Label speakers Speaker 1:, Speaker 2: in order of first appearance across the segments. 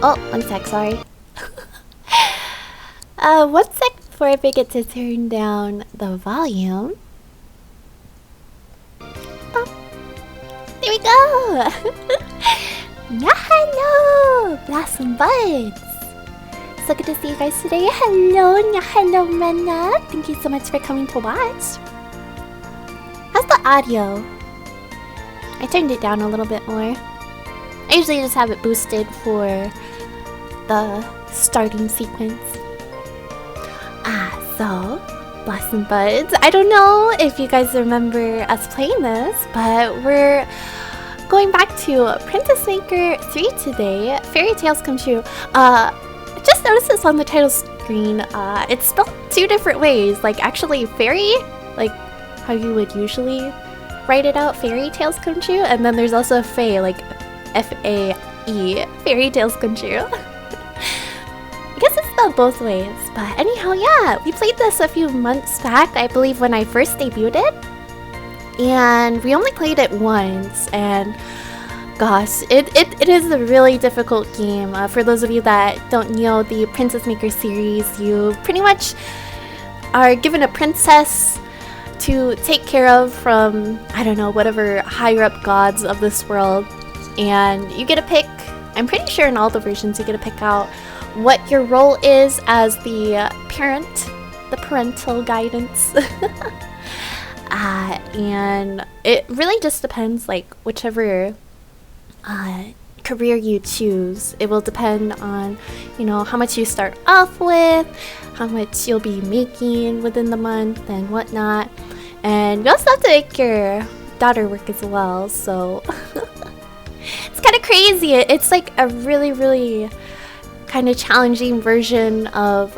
Speaker 1: Oh, one sec, sorry. One sec before I forget to turn down the volume. Pop. There we go! Yeah, hello! Blossom Buds! So good to see you guys today. Hello, hello, Mena. Thank you so much for coming to watch. How's the audio? I turned it down a little bit more. I usually just have it boosted for the starting sequence. So, Blossom Buds. I don't know if you guys remember us playing this, but we're going back to Princess Maker 3 today. Fairy Tales Come True. Just noticed this on the title screen. It's spelled two different ways. Like, actually, fairy, like how you would usually write it out, Fairy Tales Come True. And then there's also Fae, like F-A-E, Fairy Tales Come True. I guess it's spelled both ways. But anyhow, yeah, we played this a few months back, I believe, when I first debuted it. And we only played it once, and gosh, it is a really difficult game. For those of you that don't know the Princess Maker series, you pretty much are given a princess to take care of from, I don't know, whatever higher up gods of this world. And you get to pick, I'm pretty sure in all the versions you get to pick out what your role is as the parent, the parental guidance. And it really just depends, like, whichever career you choose. It will depend on, you know, how much you start off with, how much you'll be making within the month and whatnot. And you also have to make your daughter work as well, so it's kind of crazy. It's like a really kind of challenging version of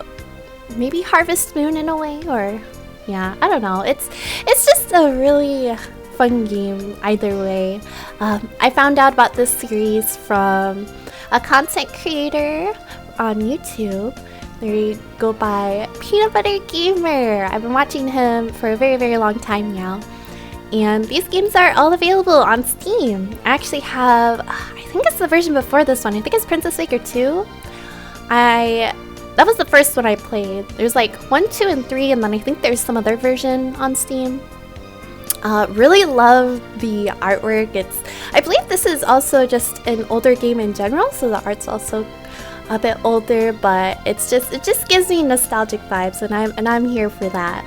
Speaker 1: maybe Harvest Moon in a way, or yeah, I don't know. It's just a really fun game either way. I found out about this series from a content creator on YouTube. They go by Peanut Butter Gamer. I've been watching him for a very long time now. And these games are all available on Steam. I actually have, I think it's the version before this one. I think it's Princess Maker 2. That was the first one I played. There's like 1, 2, and 3, and then I think there's some other version on Steam. Really love the artwork. I believe this is also just an older game in general, so the art's also a bit older, but it just gives me nostalgic vibes, and I'm here for that.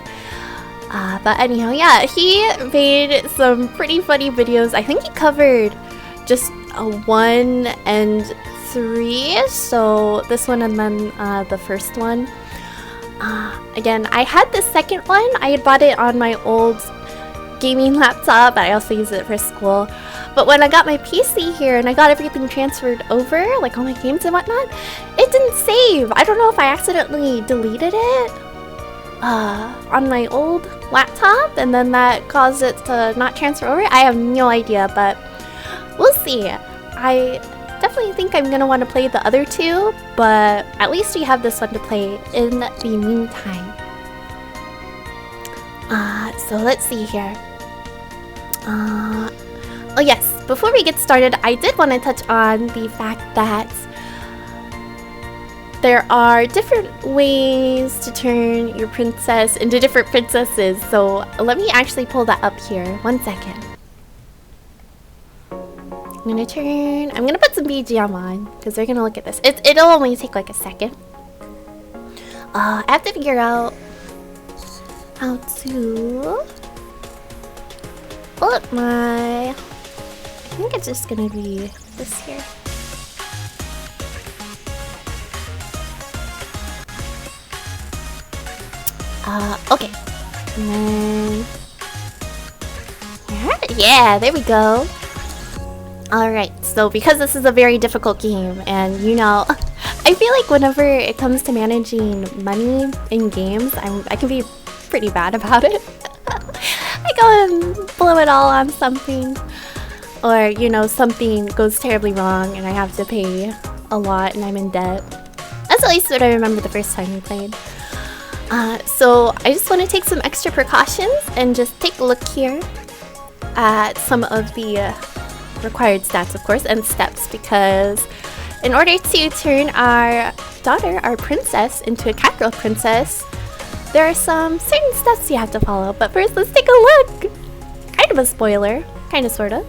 Speaker 1: But anyhow, yeah, he made some pretty funny videos. I think he covered just 1 and 3, so this one and then the first one. Again, I had the second one. I had bought it on my old gaming laptop, but I also use it for school. But when I got my PC here and I got everything transferred over, like all my games and whatnot, it didn't save. I don't know if I accidentally deleted it on my old laptop, and then that caused it to not transfer over. I have no idea, but we'll see. I definitely think I'm gonna want to play the other two, but at least we have this one to play in the meantime. So let's see here. Oh yes, before we get started, I did want to touch on the fact that there are different ways to turn your princess into different princesses. So let me actually pull that up here. 1 second. I'm gonna put some BGM on because we're gonna look at this. It'll only take like a second. I have to figure out how to pull up my, I think it's just gonna be this here. Okay. And then, yeah, there we go. Alright, so because this is a very difficult game, and you know, I feel like whenever it comes to managing money in games, I can be pretty bad about it. I go and blow it all on something, or you know, something goes terribly wrong and I have to pay a lot and I'm in debt. That's at least what I remember the first time we played. So I just want to take some extra precautions and just take a look here at some of the required stats, of course, and steps, because in order to turn our daughter, our princess, into a cat girl princess, there are some certain steps you have to follow. But first, let's take a look. Kind of a spoiler, kind of, sort of.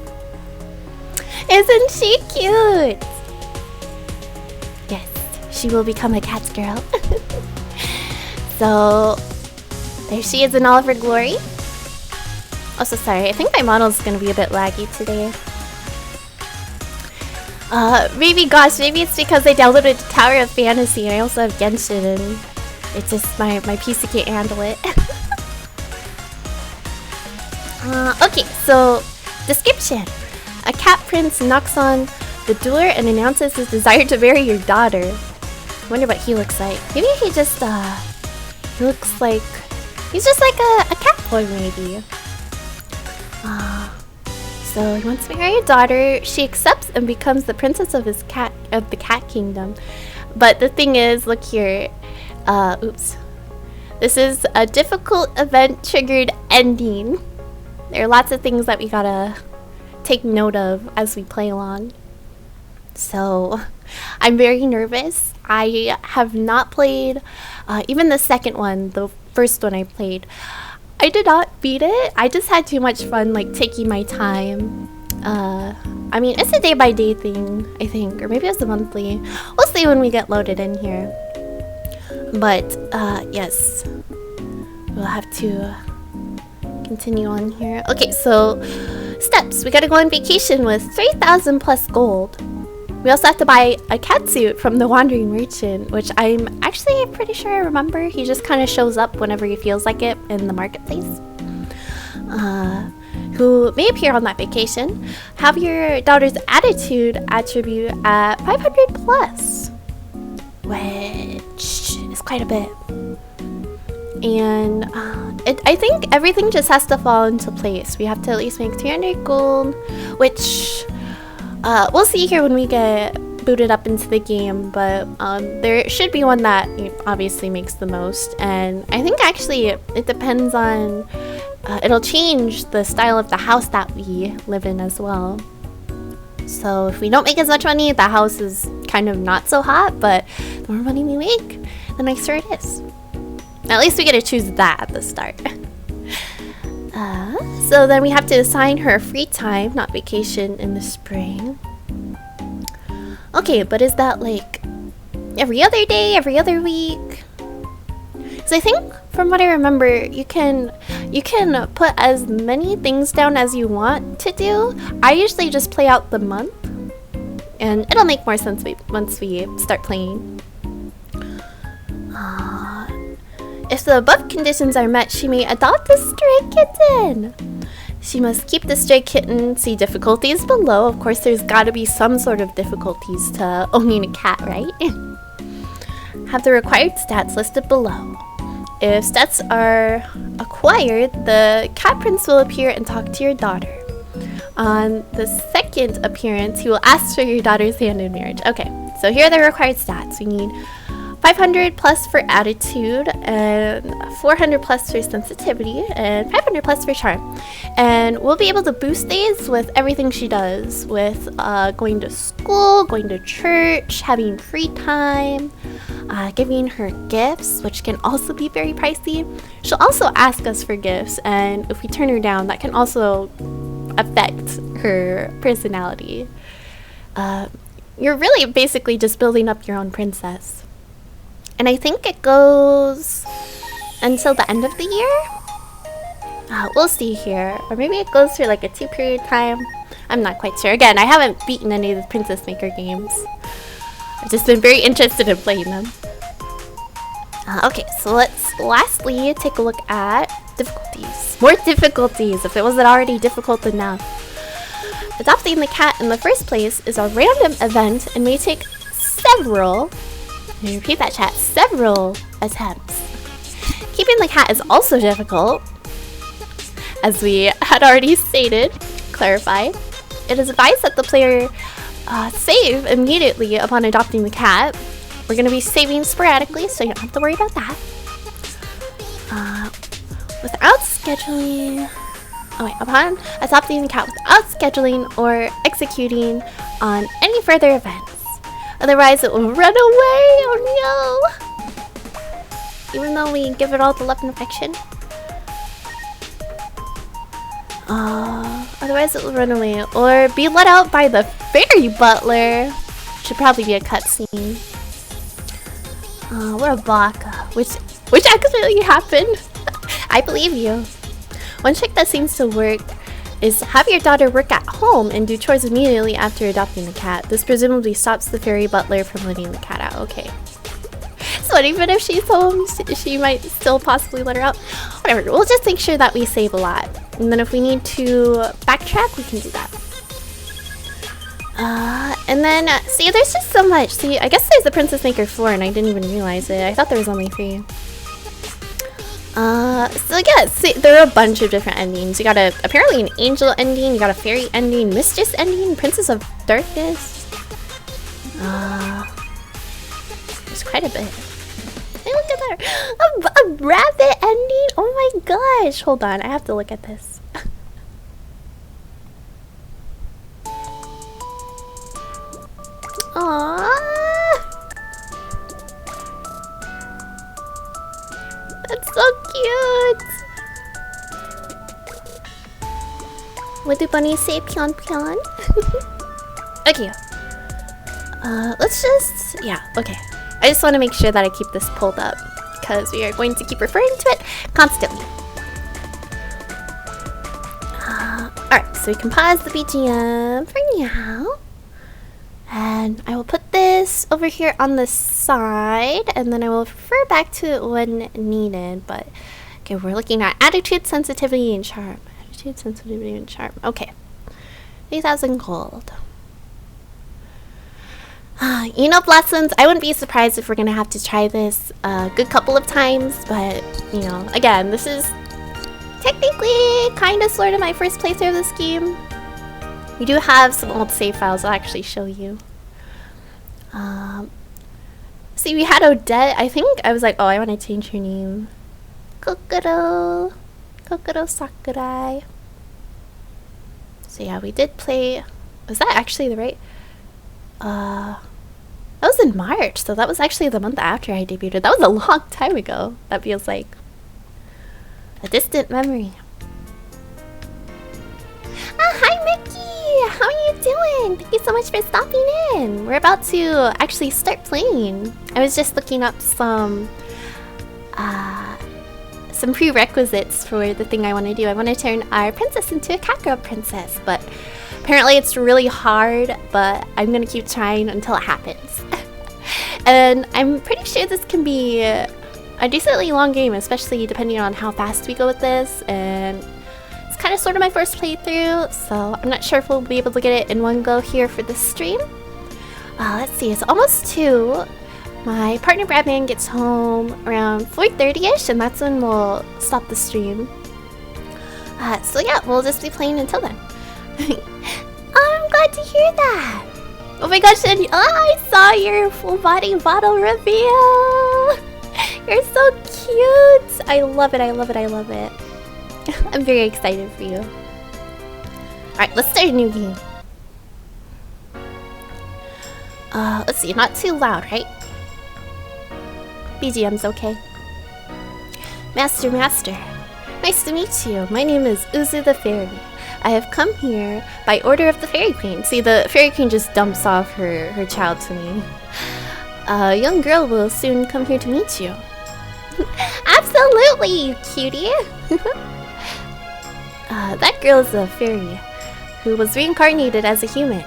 Speaker 1: Isn't she cute? Yes, she will become a cat girl. So, there she is in all of her glory. Also, sorry, I think my model's gonna be a bit laggy today. Maybe it's because I downloaded Tower of Fantasy and I also have Genshin and it's just my PC can't handle it. Okay, so description. A cat prince knocks on the door and announces his desire to marry your daughter. Wonder what he looks like. Maybe he just he looks like he's just like a cat boy maybe. So he wants to marry your daughter. She accepts and becomes the princess of the cat kingdom. But the thing is, look here. Oops. This is a difficult event triggered ending. There are lots of things that we gotta take note of as we play along. So I'm very nervous. I have not played even the second one, the first one I played. I did not beat it. I just had too much fun like taking my time. I mean, it's a day-by-day thing, I think, or maybe it's a monthly. We'll see when we get loaded in here. But yes, we'll have to continue on here. Okay, so steps. We gotta go on vacation with 3,000 plus gold. We also have to buy a cat suit from the wandering merchant, which I'm actually pretty sure I remember. He just kind of shows up whenever he feels like it in the marketplace. Who may appear on that vacation. Have your daughter's attitude attribute at 500 plus, which is quite a bit. And I think everything just has to fall into place. We have to at least make 300 gold, which we'll see here when we get booted up into the game, but there should be one that obviously makes the most. And I think actually it depends on, it'll change the style of the house that we live in as well. So if we don't make as much money, the house is kind of not so hot, but the more money we make, the nicer it is. At least we get to choose that at the start. So then we have to assign her free time, not vacation, in the spring. Okay, but is that like every other day, every other week? Because I think from what I remember, you can put as many things down as you want to do. I usually just play out the month, and it'll make more sense once we start playing. If the above conditions are met, she may adopt a stray kitten. She must keep the stray kitten. See difficulties below. Of course, there's got to be some sort of difficulties to owning a cat, right? Have the required stats listed below. If stats are acquired, the cat prince will appear and talk to your daughter. On the second appearance, he will ask for your daughter's hand in marriage. Okay, so here are the required stats. We need 500 plus for attitude, and 400 plus for sensitivity, and 500 plus for charm. And we'll be able to boost these with everything she does, with going to school, going to church, having free time, giving her gifts, which can also be very pricey. She'll also ask us for gifts, and if we turn her down, that can also affect her personality. You're really basically just building up your own princess. And I think it goes until the end of the year? We'll see here. Or maybe it goes for like a 2-period time. I'm not quite sure. Again, I haven't beaten any of the Princess Maker games. I've just been very interested in playing them. Okay, so let's lastly take a look at difficulties. More difficulties, if it wasn't already difficult enough. Adopting the cat in the first place is a random event and may take several, repeat that chat, several attempts. Keeping the cat is also difficult, as we had already stated, clarified. It is advised that the player save immediately upon adopting the cat. We're going to be saving sporadically, so you don't have to worry about that. Without scheduling... Oh wait, upon adopting the cat without scheduling or executing on any further events. Otherwise it will run away. Oh no! Even though we give it all the love and affection. Otherwise it will run away. Or be let out by the fairy butler. Should probably be a cutscene. We're a baka. Which actually happened. I believe you. One trick that seems to work is have your daughter work at home and do chores immediately after adopting the cat. This presumably stops the fairy butler from letting the cat out. Okay. So even if she's home, she might still possibly let her out. Whatever, we'll just make sure that we save a lot. And then if we need to backtrack, we can do that. And then, see, there's just so much. See, I guess there's the Princess Maker 4 and I didn't even realize it. I thought there was only 3. So yeah, see, there are a bunch of different endings. You got apparently an angel ending, you got a fairy ending, mistress ending, princess of darkness. There's quite a bit. Hey, look at that! A rabbit ending? Oh my gosh! Hold on, I have to look at this. Aww! That's so cute! What do bunnies say? Pion pion? Okay. Let's just... Yeah, okay. I just want to make sure that I keep this pulled up, because we are going to keep referring to it constantly. Alright, so we can pause the BGM for now. And I will put this over here on the side, and then I will refer back to it when needed. But, okay, we're looking at attitude, sensitivity, and charm. Attitude, sensitivity, and charm. Okay. 8,000 gold. You know, Blossoms, I wouldn't be surprised if we're gonna have to try this a good couple of times, but, you know, again, this is technically kind of sort of my first playthrough of this game. We do have some old save files I'll actually show you. See, we had Odette. I think I was like, oh, I want to change her name. Kokoro Sakurai. So yeah, we did play... Was that actually the right... That was in March, so that was actually the month after I debuted. That was a long time ago. That feels like a distant memory. Hi Mickey! How are you doing? Thank you so much for stopping in. We're about to actually start playing. I was just looking up some prerequisites for the thing I want to do. I want to turn our princess into a cat girl princess, but apparently it's really hard, but I'm gonna keep trying until it happens. And I'm pretty sure this can be a decently long game, especially depending on how fast we go with this, and it's kind of sort of my first playthrough, so I'm not sure if we'll be able to get it in one go here for this stream. Let's see, it's almost 2. My partner Bradman gets home around 4:30ish, and that's when we'll stop the stream. So yeah, we'll just be playing until then. I'm glad to hear that. Oh my gosh, and I saw your full body bottle reveal. You're so cute. I love it, I love it, I love it. I'm very excited for you. Alright, let's start a new game. Let's see, not too loud, right? BGM's okay. Master. Nice to meet you. My name is Uzu the Fairy. I have come here by order of the Fairy Queen. See, the Fairy Queen just dumps off her child to me. A young girl will soon come here to meet you. Absolutely, you cutie! That girl is a fairy who was reincarnated as a human.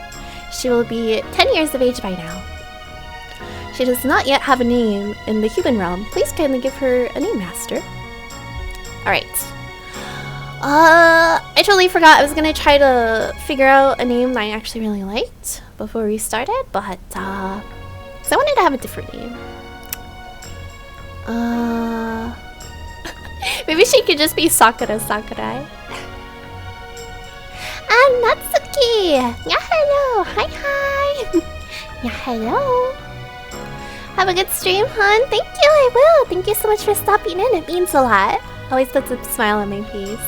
Speaker 1: She will be 10 years of age by now. She does not yet have a name in the human realm. Please kindly give her a name, Master. Alright. I totally forgot I was gonna try to figure out a name that I actually really liked before we started, but so I wanted to have a different name. Maybe she could just be Sakura Sakurai. And Natsuki! Yeah, hello! Hi! Yeah, hello! Have a good stream, hon! Thank you, I will! Thank you so much for stopping in, it means a lot. Always puts a smile on my face.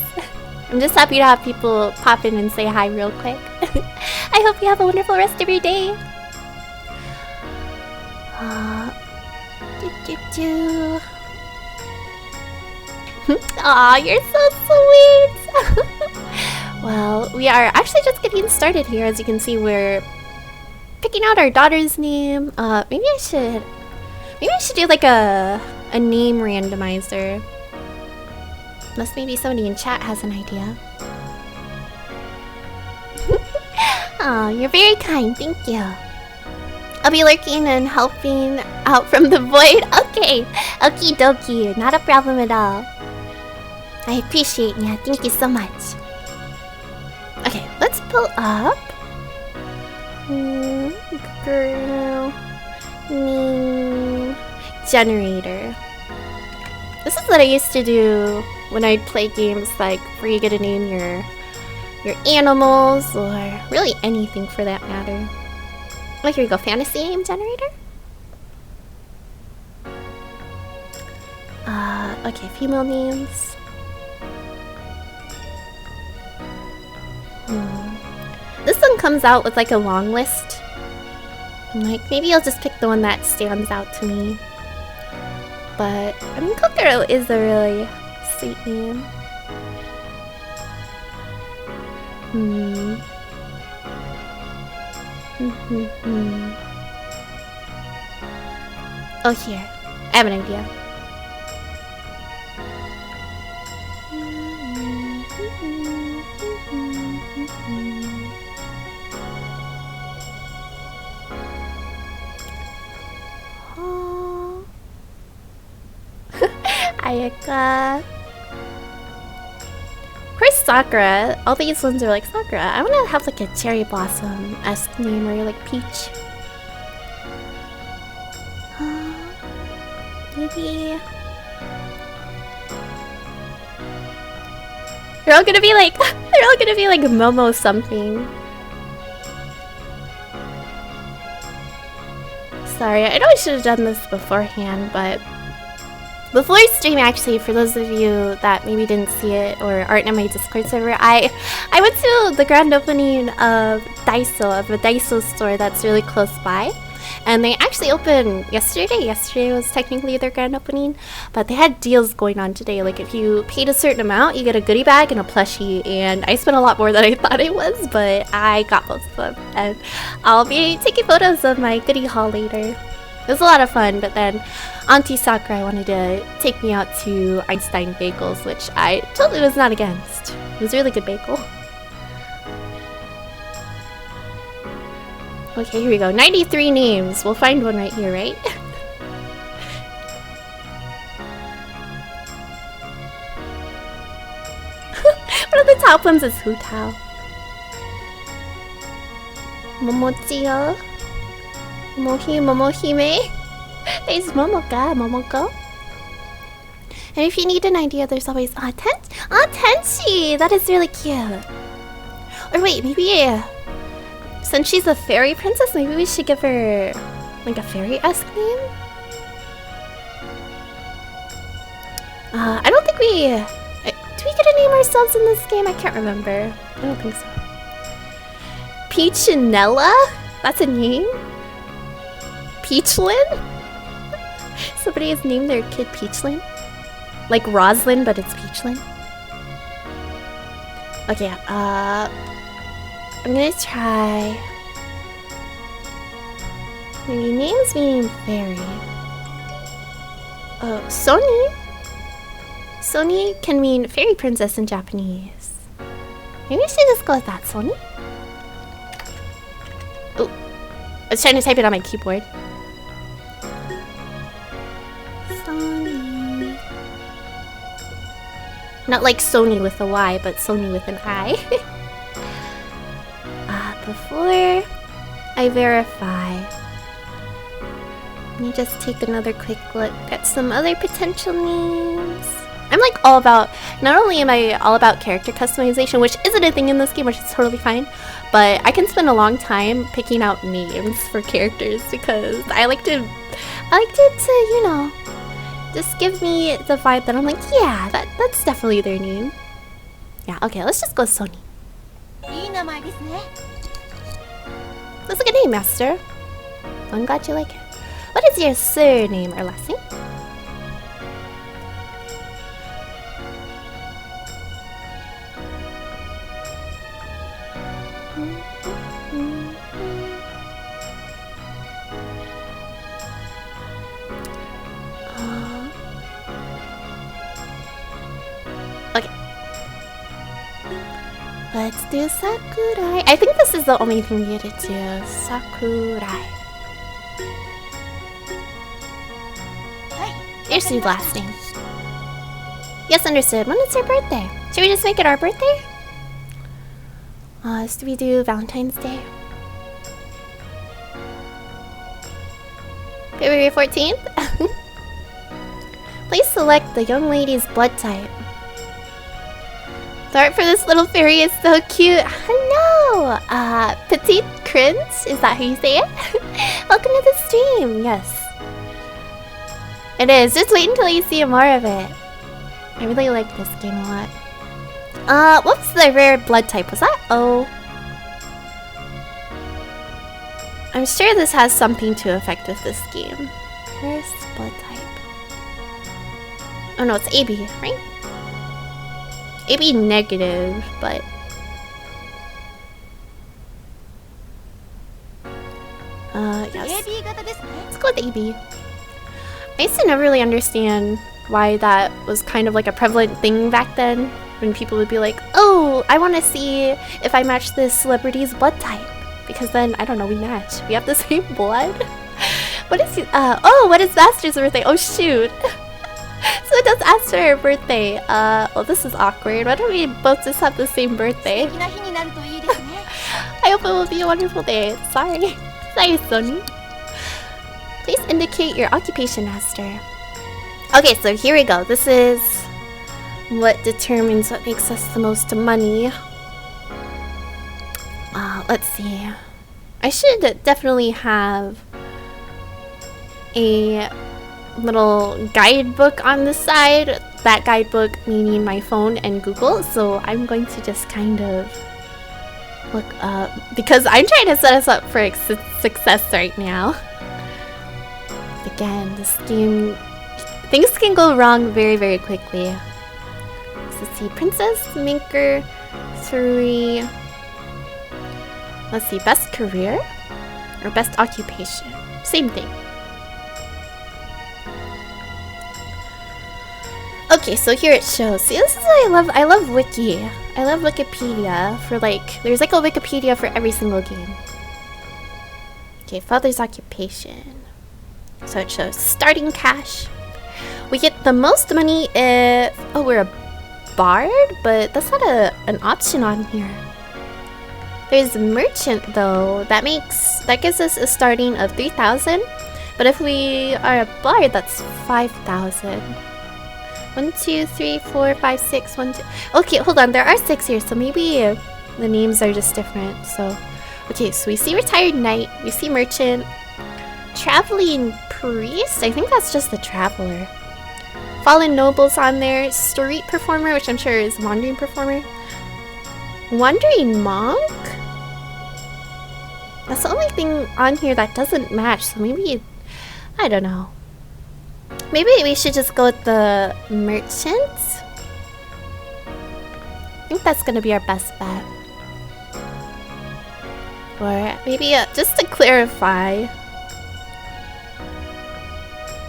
Speaker 1: I'm just happy to have people pop in and say hi real quick. I hope you have a wonderful rest of your day. Do, do, do. Aw, you're so sweet! Well, we are actually just getting started here. As you can see, we're picking out our daughter's name. Maybe I should do like a name randomizer. Unless maybe somebody in chat has an idea. Oh, you're very kind, thank you. I'll be lurking and helping out from the void. Okay, okie dokie, not a problem at all. I appreciate you, thank you so much. Okay, let's pull up girl name generator. This is what I used to do when I'd play games like where you get to name your animals or really anything for that matter. Oh, here we go. Fantasy name generator. Okay, female names. This one comes out with like a long list. I'm like, maybe I'll just pick the one that stands out to me. But I mean, Kokoro is a really sweet name. Oh, here. I have an idea. Ayaka. Of course, Sakura. All these ones are like Sakura. I want to have like a cherry blossom-esque name or like peach. Maybe they're all gonna be like Momo something. Sorry, I know I should have done this beforehand, but before stream, actually, for those of you that maybe didn't see it or aren't in my Discord server, I went to the grand opening of Daiso, of a Daiso store that's really close by. And they actually opened yesterday. Yesterday was technically their grand opening, but they had deals going on today. Like if you paid a certain amount, you get a goodie bag and a plushie. And I spent a lot more than I thought it was, but I got both of them. And I'll be taking photos of my goodie haul later. It was a lot of fun, but then Auntie Sakura wanted to take me out to Einstein Bagels, which I totally was not against. It was a really good bagel. Okay, here we go. 93 names. We'll find one right here, right? One of the top ones is Hutao. Momochio. Momohime. There's Momoka, Momoko. And if you need an idea, there's always Tenchi! That is really cute. Or wait, maybe since she's a fairy princess, maybe we should give her like a fairy-esque name? I don't think we... do we get to name ourselves in this game? I can't remember. I don't think so. Peachinella? That's a name? Peachlin? Somebody has named their kid Peachlin? Like Roslyn, but it's Peachlin? Okay, I'm gonna try... maybe names meaning fairy. Sony? Sony can mean fairy princess in Japanese. Maybe I should just go with that, Sony? Oh, I was trying to type it on my keyboard. Sony. Not like Sony with a Y, but Sony with an I. Before I verify, let me just take another quick look at some other potential names. I'm like all about, not only am I all about character customization, which isn't a thing in this game, which is totally fine, but I can spend a long time picking out names for characters because I like it to, you know, just give me the vibe that I'm like, yeah, that's definitely their name. Yeah, okay, let's just go Sony. That's a good name, Master. I'm glad you like it. What is is your surname or last name? Okay. Let's do Sakurai. I think this is the only thing we need to do. Sakurai. Here's your last name. Yes, understood. When is your birthday? Should we just make it our birthday? Should we do Valentine's Day? February 14th? Please select the young lady's blood type. The art for this little fairy is so cute. Hello! Petite Cringe? Is that how you say it? Welcome to the stream. Yes. It is. Just wait until you see more of it. I really like this game a lot. What's the rare blood type? Was that O? I'm sure this has something to affect with this game. Where's blood type? Oh no, it's AB, right? AB negative, but... yes. Let's go with AB. I used to never really understand why that was kind of like a prevalent thing back then. When people would be like, oh, I want to see if I match this celebrity's blood type. Because then, I don't know, we match. We have the same blood? What is oh, what is Master's birthday? Oh, shoot. So it does ask for her birthday. Well, this is awkward. Why don't we both just have the same birthday? I hope it will be a wonderful day. Sorry. Sorry, Sonny. Please indicate your occupation, Master. Okay, so here we go. This is what determines what makes us the most money. Let's see. I should definitely have a little guidebook on the side. That guidebook meaning my phone and Google. So I'm going to just kind of look up, because I'm trying to set us up for success right now. Again, this game, things can go wrong very, very quickly. So let's see, Princess, Maker, 3. Let's see, best career or best occupation. Same thing. Okay, so here it shows. See, this is what I love Wiki. I love Wikipedia for like, there's like a Wikipedia for every single game. Okay, father's occupation. So it shows starting cash. We get the most money if, oh, we're a bard, but that's not an option on here. There's merchant though. That gives us a starting of 3,000. But if we are a bard, that's 5,000. 1, 2, 3, 4, 5, 6, 1, 2. Okay, hold on. There are 6 here, so maybe the names are just different. So, okay, so we see retired knight, we see merchant, traveling priest. I think that's just the traveler. Fallen nobles on there, street performer, which I'm sure is wandering performer. Wandering monk? That's the only thing on here that doesn't match, so maybe, I don't know. Maybe we should just go with the merchant? I think that's gonna be our best bet. Or maybe, just to clarify,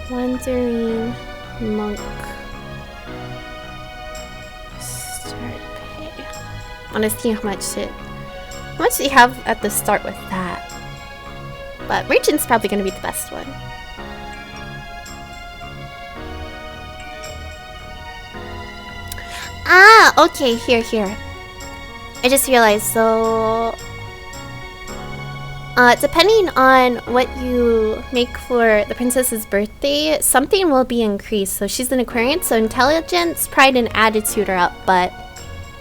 Speaker 1: wandering monk. Start pay. I wanna see how much do you have at the start with that? But merchant's probably gonna be the best one. Ah, okay, here. I just realized, so depending on what you make for the princess's birthday, something will be increased. So she's an Aquarian, so intelligence, pride, and attitude are up, but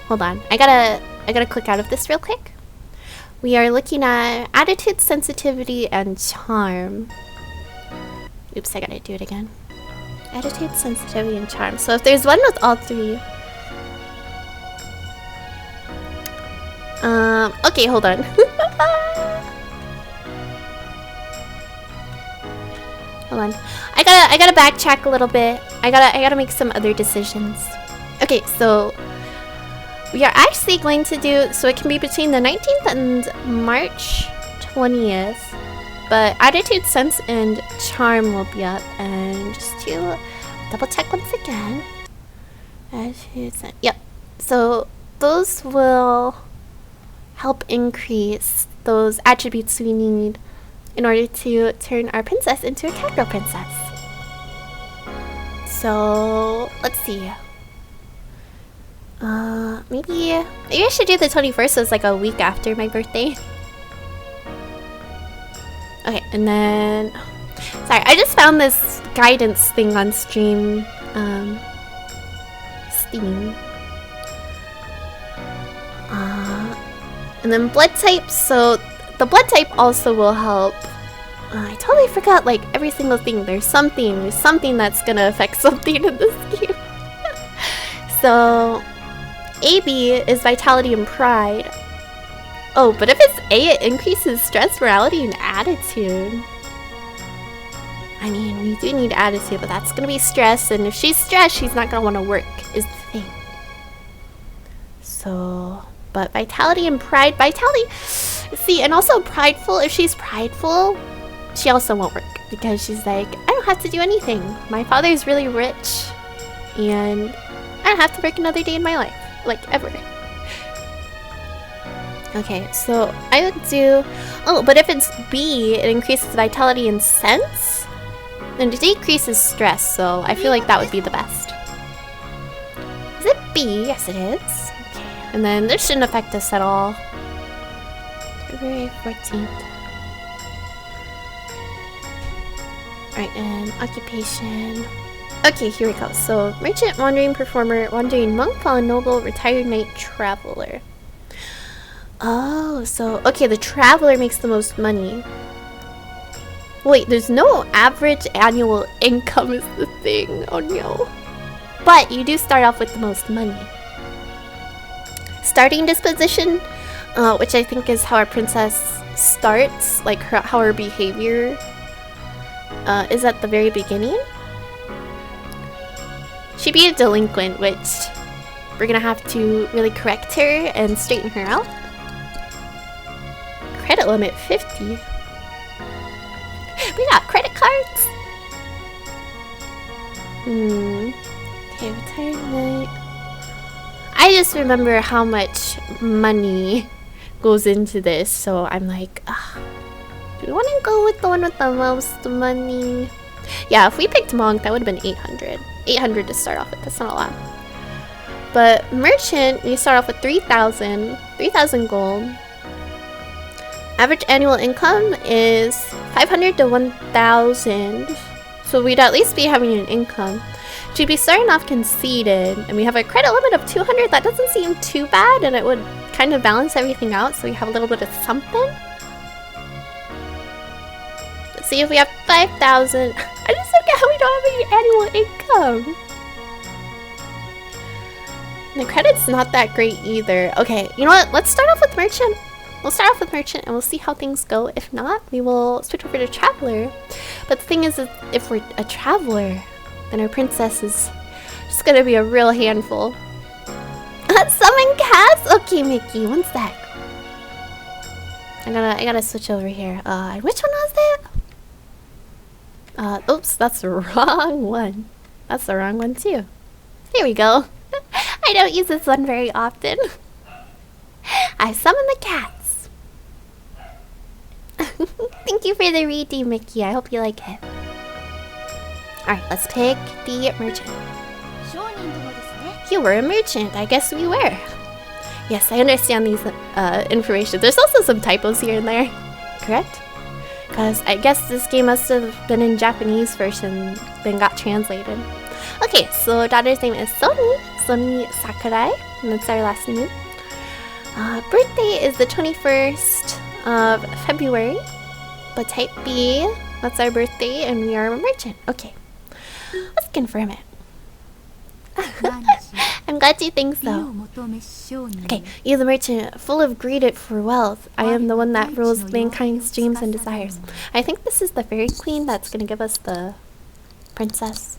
Speaker 1: hold on. I gotta click out of this real quick. We are looking at attitude, sensitivity, and charm. Oops, I gotta do it again. Attitude, sensitivity, and charm. So if there's one with all 3. Okay, hold on. Hold on. I gotta backtrack a little bit. I gotta make some other decisions. Okay, so we are actually going to do, so it can be between the 19th and March 20th. But Attitude, Sense, and Charm will be up. And just to double check once again. Attitude, Sense. Yep. So those will help increase those attributes we need in order to turn our princess into a catgirl princess. So let's see. Maybe I should do the 21st, so it's like a week after my birthday. Okay, and then sorry, I just found this guidance thing on Steam. And then blood types, so the blood type also will help. I totally forgot like every single thing. There's something that's gonna affect something in this game. So AB is vitality and pride. Oh, but if it's A, it increases stress, morality, and attitude. I mean, we do need attitude, but that's gonna be stress, and if she's stressed, she's not gonna want to work, is the thing. So, but vitality and pride, see, and also prideful, if she's prideful, she also won't work, because she's like, I don't have to do anything. My father's really rich, and I don't have to work another day in my life, like, ever. Okay, so I would do, oh, but if it's B, it increases vitality and sense, and it decreases stress, so I feel like that would be the best. Is it B? Yes, it is. Okay, and then this shouldn't affect us at all. February 14th. Alright, and occupation. Okay, here we go. So, merchant, wandering performer, wandering monk, fallen noble, retired knight, traveler. Oh, so, okay, the traveler makes the most money. Wait, there's no average annual income is the thing. Oh no. But you do start off with the most money. Starting disposition, which I think is how our princess starts, like how her behavior is at the very beginning. She'd be a delinquent, which we're gonna have to really correct her and straighten her out. Credit limit 50. We got credit cards. Okay, retirement. I just remember how much money goes into this, so I'm like, do we want to go with the one with the most money? Yeah, if we picked monk, that would have been 800. 800 to start off with. That's not a lot. But merchant, we start off with 3,000. 3,000 gold. Average annual income is 500 to 1,000. So we'd at least be having an income. She'd be starting off conceited. And we have a credit limit of 200. That doesn't seem too bad. And it would kind of balance everything out. So we have a little bit of something. Let's see if we have 5,000. I just forget how we don't have any annual income. And the credit's not that great either. Okay, you know what? Let's start off with merchant. We'll start off with merchant and we'll see how things go. If not, we will switch over to traveler. But the thing is that if we're a traveler, then our princess is just gonna be a real handful. Summon cats? Okay, Mickey, one sec. I gotta switch over here. Which one was that? Oops, that's the wrong one. That's the wrong one too. Here we go. I don't use this one very often. I summon the cats. Thank you for the reading, Mickey. I hope you like it. Alright, let's pick the merchant. You were a merchant. I guess we were. Yes, I understand these information. There's also some typos here and there. Correct? Because I guess this game must have been in Japanese first and then got translated. Okay, so daughter's name is Soni Sakurai, and that's our last name. Birthday is the 21st of February, but type B, that's our birthday, and we are a merchant. Okay, let's confirm it. I'm I'm glad you think so. Okay, you the merchant, full of greed for wealth. I am the one that rules mankind's dreams and desires. I think this is the fairy queen that's gonna give us the princess.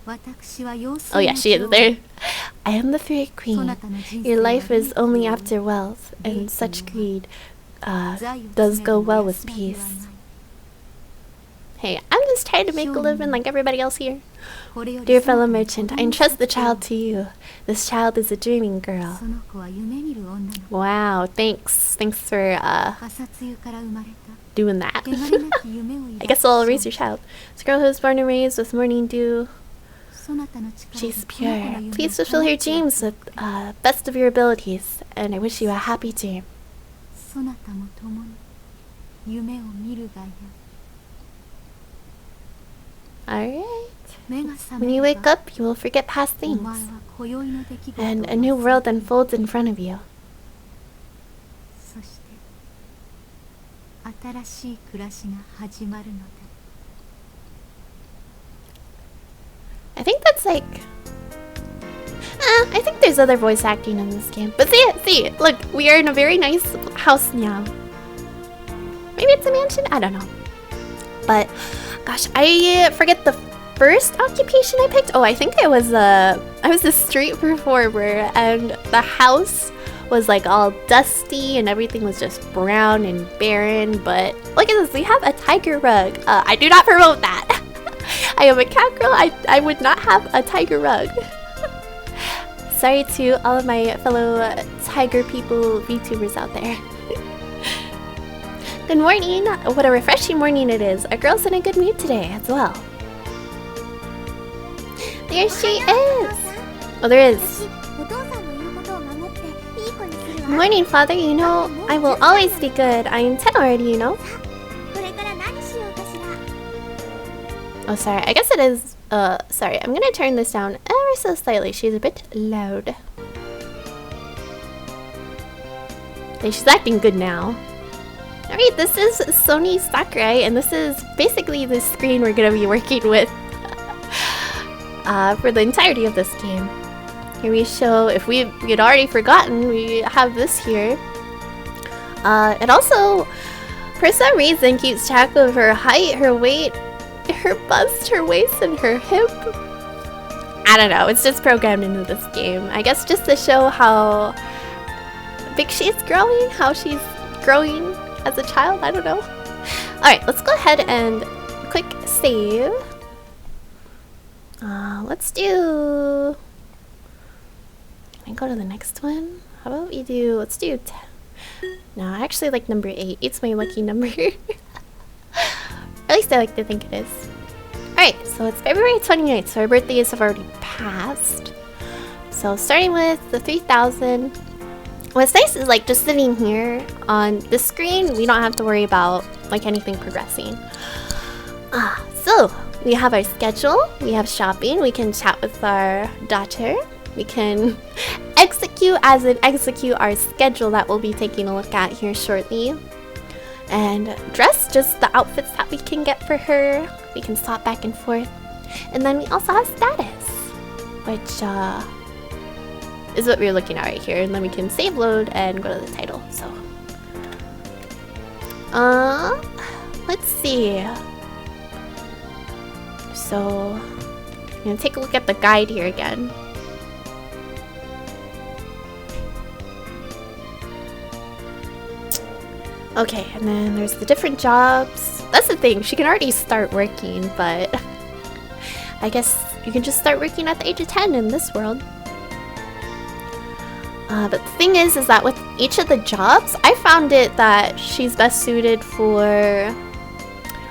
Speaker 1: Oh yeah, she is there. I am the fairy queen. Your life is only after wealth, and such greed does go well with peace. Hey, I'm just trying to make a living like everybody else here. Dear fellow merchant, I entrust the child to you. This child is a dreaming girl. Wow, thanks. Thanks for doing that. I guess I'll raise your child. This girl who was born and raised with morning dew. She's pure. Please fulfill your dreams with best of your abilities, and I wish you a happy dream. Alright. When you wake up, you will forget past things, and a new world unfolds in front of you. I think that's like... I think there's other voice acting in this game. But see, look, we are in a very nice house now. Maybe it's a mansion? I don't know. But, gosh, I forget the first occupation I picked. Oh, I think I was a street performer, and the house was like all dusty and everything was just brown and barren. But look at this, we have a tiger rug. I do not promote that. I am a cat girl. I would not have a tiger rug. Sorry to all of my fellow tiger people VTubers out there. Good morning. What a refreshing morning it is. Our girl's in a good mood today as well. There she is. Oh, there is. Good morning, father. You know, I will always be good. I am 10 already, you know. Oh, sorry. I guess it is. Sorry. I'm gonna turn this down ever so slightly. She's a bit loud. Okay, she's acting good now. Alright, this is Sony Sakurai, and this is basically the screen we're gonna be working with for the entirety of this game. Here we show, if we had already forgotten, we have this here. It also, for some reason, keeps track of her height, her weight, her bust, her waist, and her hip. I don't know, it's just programmed into this game. I guess just to show how big she's growing, how she's growing as a child, I don't know. Alright, let's go ahead and quick save. Let's do... Can I go to the next one? How about we do... Let's do... No, I actually like number 8. It's my lucky number. At least I like to think it is. Alright, so it's February 29th, so our birthdays have already passed. So starting with the 3000. What's nice is like just sitting here on the screen, we don't have to worry about like anything progressing. So we have our schedule, we have shopping, we can chat with our daughter, we can execute our schedule that we'll be taking a look at here shortly. And dress, just the outfits that we can get for her. We can swap back and forth. And then we also have status, which is what we're looking at right here. And then we can save load and go to the title. So let's see. So I'm gonna take a look at the guide here again. Okay, and then there's the different jobs. That's the thing, she can already start working, but I guess you can just start working at the age of 10 in this world. But the thing is that with each of the jobs, I found it that she's best suited for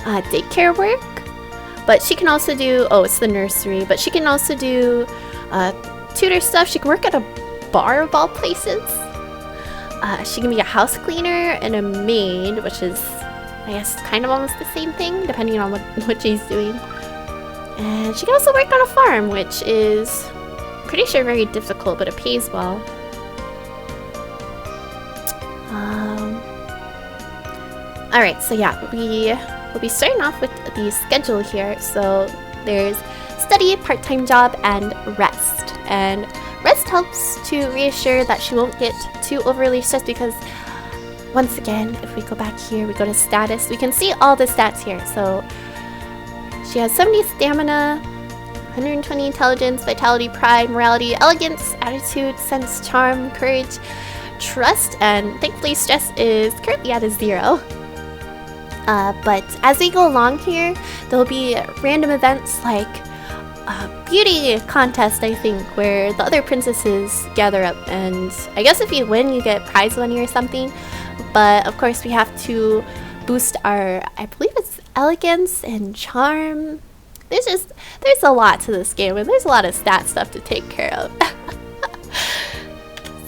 Speaker 1: daycare work. But she can also do, oh, it's the nursery, but she can also do tutor stuff. She can work at a bar of all places. She can be a house cleaner and a maid, which is, I guess, kind of almost the same thing, depending on what she's doing. And she can also work on a farm, which is pretty sure very difficult, but it pays well. Alright, so yeah, we'll be starting off with the schedule here. So there's study, part-time job, and rest. And rest helps to reassure that she won't get too overly stressed, because once again, if we go back here, we go to status, we can see all the stats here. So she has 70 stamina, 120 intelligence, vitality, pride, morality, elegance, attitude, sense, charm, courage, trust, and thankfully stress is currently at a 0. But as we go along here, there'll be random events like a beauty contest, I think, where the other princesses gather up, and I guess if you win, you get prize money or something. But of course, we have to boost our, I believe it's elegance and charm. There's a lot to this game, and there's a lot of stat stuff to take care of.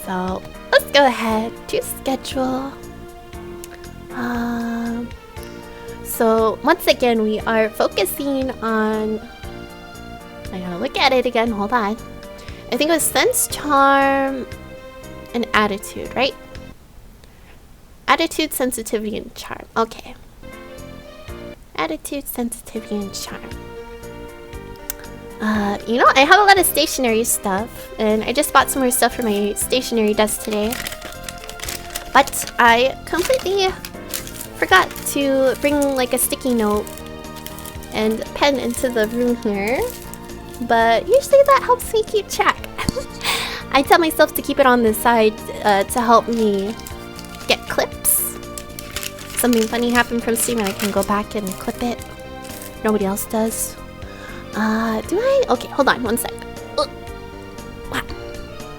Speaker 1: So let's go ahead to schedule. So once again, we are focusing on, I gotta look at it again, hold on. I think it was sense, charm, and attitude, right? Attitude, sensitivity, and charm. Okay. Attitude, sensitivity, and charm. You know, I have a lot of stationery stuff, and I just bought some more stuff for my stationery desk today. But I completely forgot to bring like a sticky note and pen into the room here. But usually that helps me keep track. I tell myself to keep it on the side to help me get clips. Something funny happened from stream and I can go back and clip it. Nobody else does. Do I? Okay, hold on one sec. Ugh. Wow.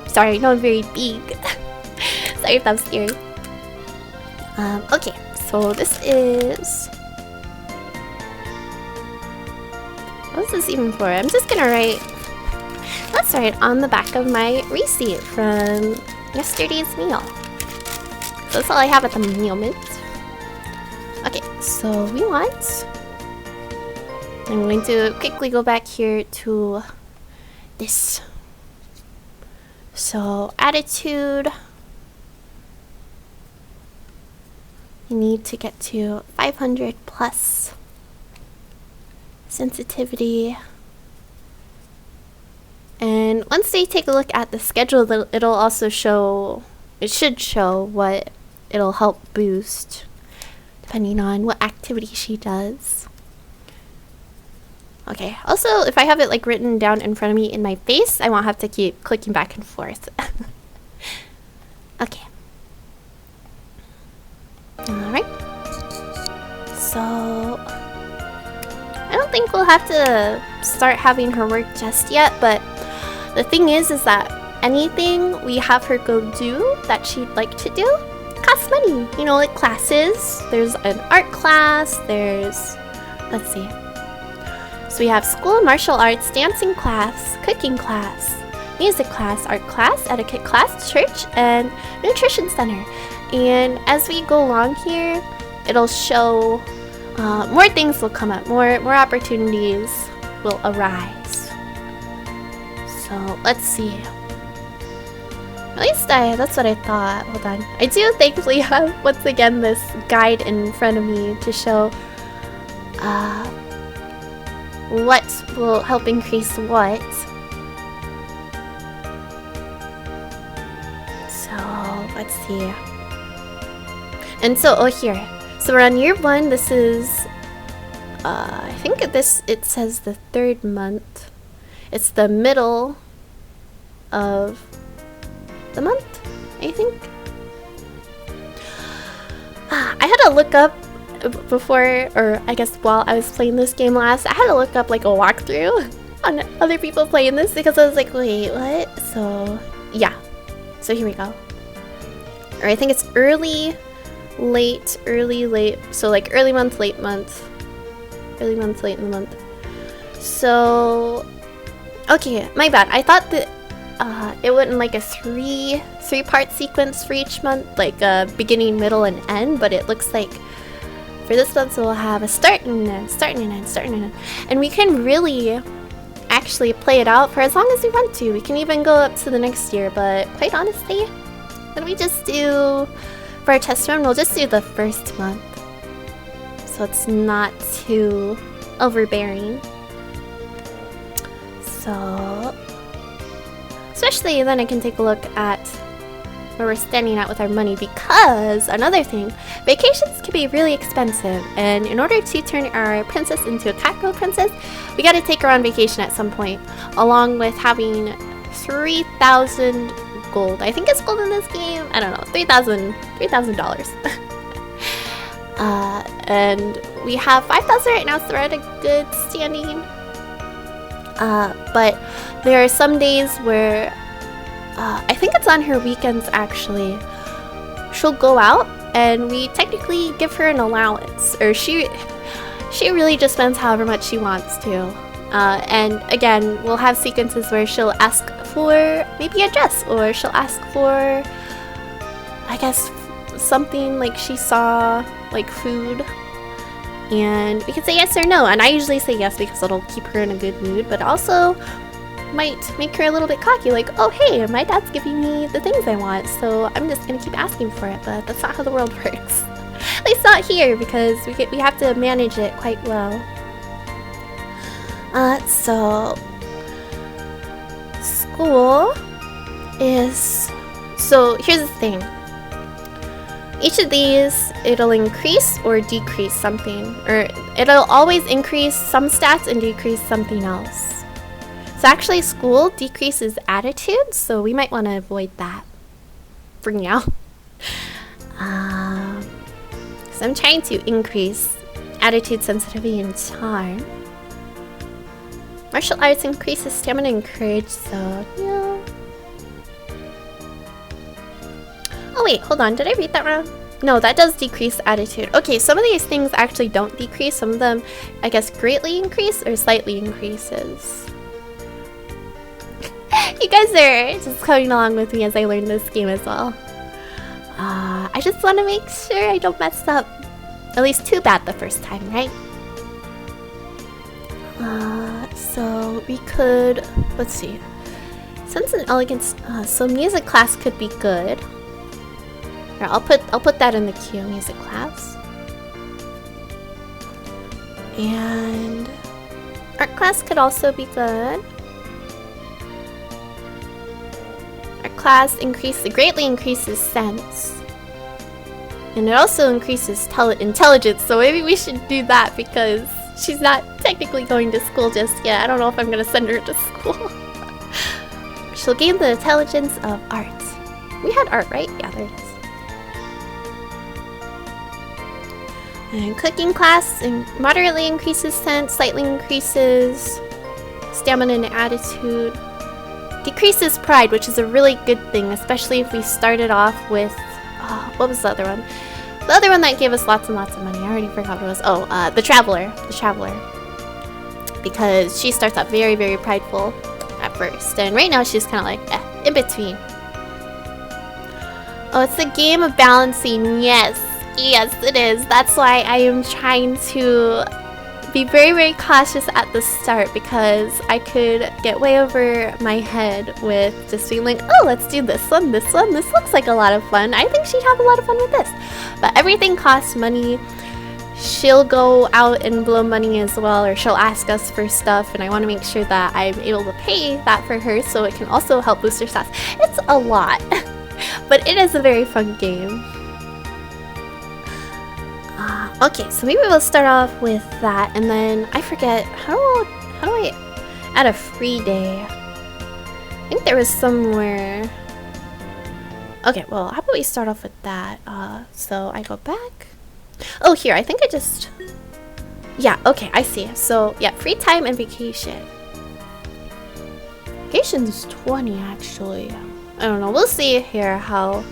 Speaker 1: Sorry, I know I'm very big. Sorry if that was scary. Okay, so this is... What's this even for? I'm just gonna write... Let's write on the back of my receipt from yesterday's meal. So that's all I have at the moment. Okay, so we want... I'm going to quickly go back here to this. So, attitude. You need to get to 500 plus. Sensitivity. And once they take a look at the schedule, it'll also show, it should show what it'll help boost, depending on what activity she does. Okay, also, if I have it like written down in front of me in my face, I won't have to keep clicking back and forth. Okay. Alright. So, I don't think we'll have to start having her work just yet, but the thing is that anything we have her go do that she'd like to do costs money. You know, like classes. There's an art class, there's, let's see. So we have school, martial arts, dancing class, cooking class, music class, art class, etiquette class, church, and nutrition center. And as we go along here, it'll show more things will come up, more opportunities will arise. So let's see. At least that's what I thought. Hold on. I do thankfully have once again this guide in front of me to show what will help increase what. So let's see. And so, oh here. So we're on year 1. This is, I think it says the 3rd month. It's the middle of the month, I think. I had to look up before, or I guess while I was playing this game last, I had to look up like a walkthrough on other people playing this because I was like, wait, what? So, yeah. So here we go. Or I think it's early, late. So like early month, late month. Early month, late in the month. So, okay, my bad. I thought that it went in like a three-part sequence for each month, like a beginning, middle, and end, but it looks like for this month we'll have a start and an end. And we can really actually play it out for as long as we want to. We can even go up to the next year, but quite honestly, what do we just do for our test run? We'll just do the first month, so it's not too overbearing. So Especially then I can take a look at where we're standing at with our money, because another thing, vacations can be really expensive, and in order to turn our princess into a cat girl princess, we gotta take her on vacation at some point, along with having 3,000 gold. I think it's gold in this game. I don't know, $3,000. And we have 5,000 right now, so we're at a good standing. But there are some days where I think it's on her weekends actually, she'll go out and we technically give her an allowance, or she really just spends however much she wants to. And again, we'll have sequences where she'll ask for maybe a dress, or she'll ask for, I guess, something like she saw, like food, and we can say yes or no. And I usually say yes because it'll keep her in a good mood, but also might make her a little bit cocky, like, oh hey, my dad's giving me the things I want, so I'm just gonna keep asking for it. But that's not how the world works. At least not here, because we have to manage it quite well. So school is, so here's the thing. Each of these, it'll increase or decrease something, or it'll always increase some stats and decrease something else. So actually school decreases attitude, so we might want to avoid that for now. So I'm trying to increase attitude, sensitivity, and charm. Martial arts increases stamina and courage, so yeah. Oh wait, hold on, did I read that wrong? No, that does decrease attitude. Okay, some of these things actually don't decrease. Some of them, I guess, greatly increase or slightly increases. You guys are just coming along with me as I learn this game as well. I just want to make sure I don't mess up at least too bad the first time, right? So we could, let's see. Sense and elegance. So music class could be good. Here, I'll put that in the queue, music class. And art class could also be good. Art class greatly increases sense, and it also increases intelligence. So maybe we should do that, because she's not technically going to school just yet. I don't know if I'm gonna send her to school. She'll gain the intelligence of art. We had art, right? Yeah, there it is. And cooking class moderately increases sense, slightly increases stamina and attitude. Decreases pride, which is a really good thing, especially if we started off with, what was the other one? The other one that gave us lots and lots of money. I already forgot what it was. Oh, the Traveler. The Traveler. Because she starts out very, very prideful at first. And right now she's kind of like, in between. Oh, it's a game of balancing. Yes. Yes, it is. That's why I am trying to be very, very cautious at the start, because I could get way over my head with just being like, oh, let's do this one. This looks like a lot of fun. I think she'd have a lot of fun with this. But everything costs money. She'll go out and blow money as well, or she'll ask us for stuff, and I want to make sure that I'm able to pay that for her, so it can also help boost her stats. It's a lot, but it is a very fun game. Okay, so maybe we'll start off with that, and then I forget, how do I add a free day? I think there was somewhere. Okay, well, how about we start off with that? So I go back. Oh, here, I think I just, yeah, okay, I see. So yeah, free time and vacation. Vacation's 20 actually. I don't know, we'll see here how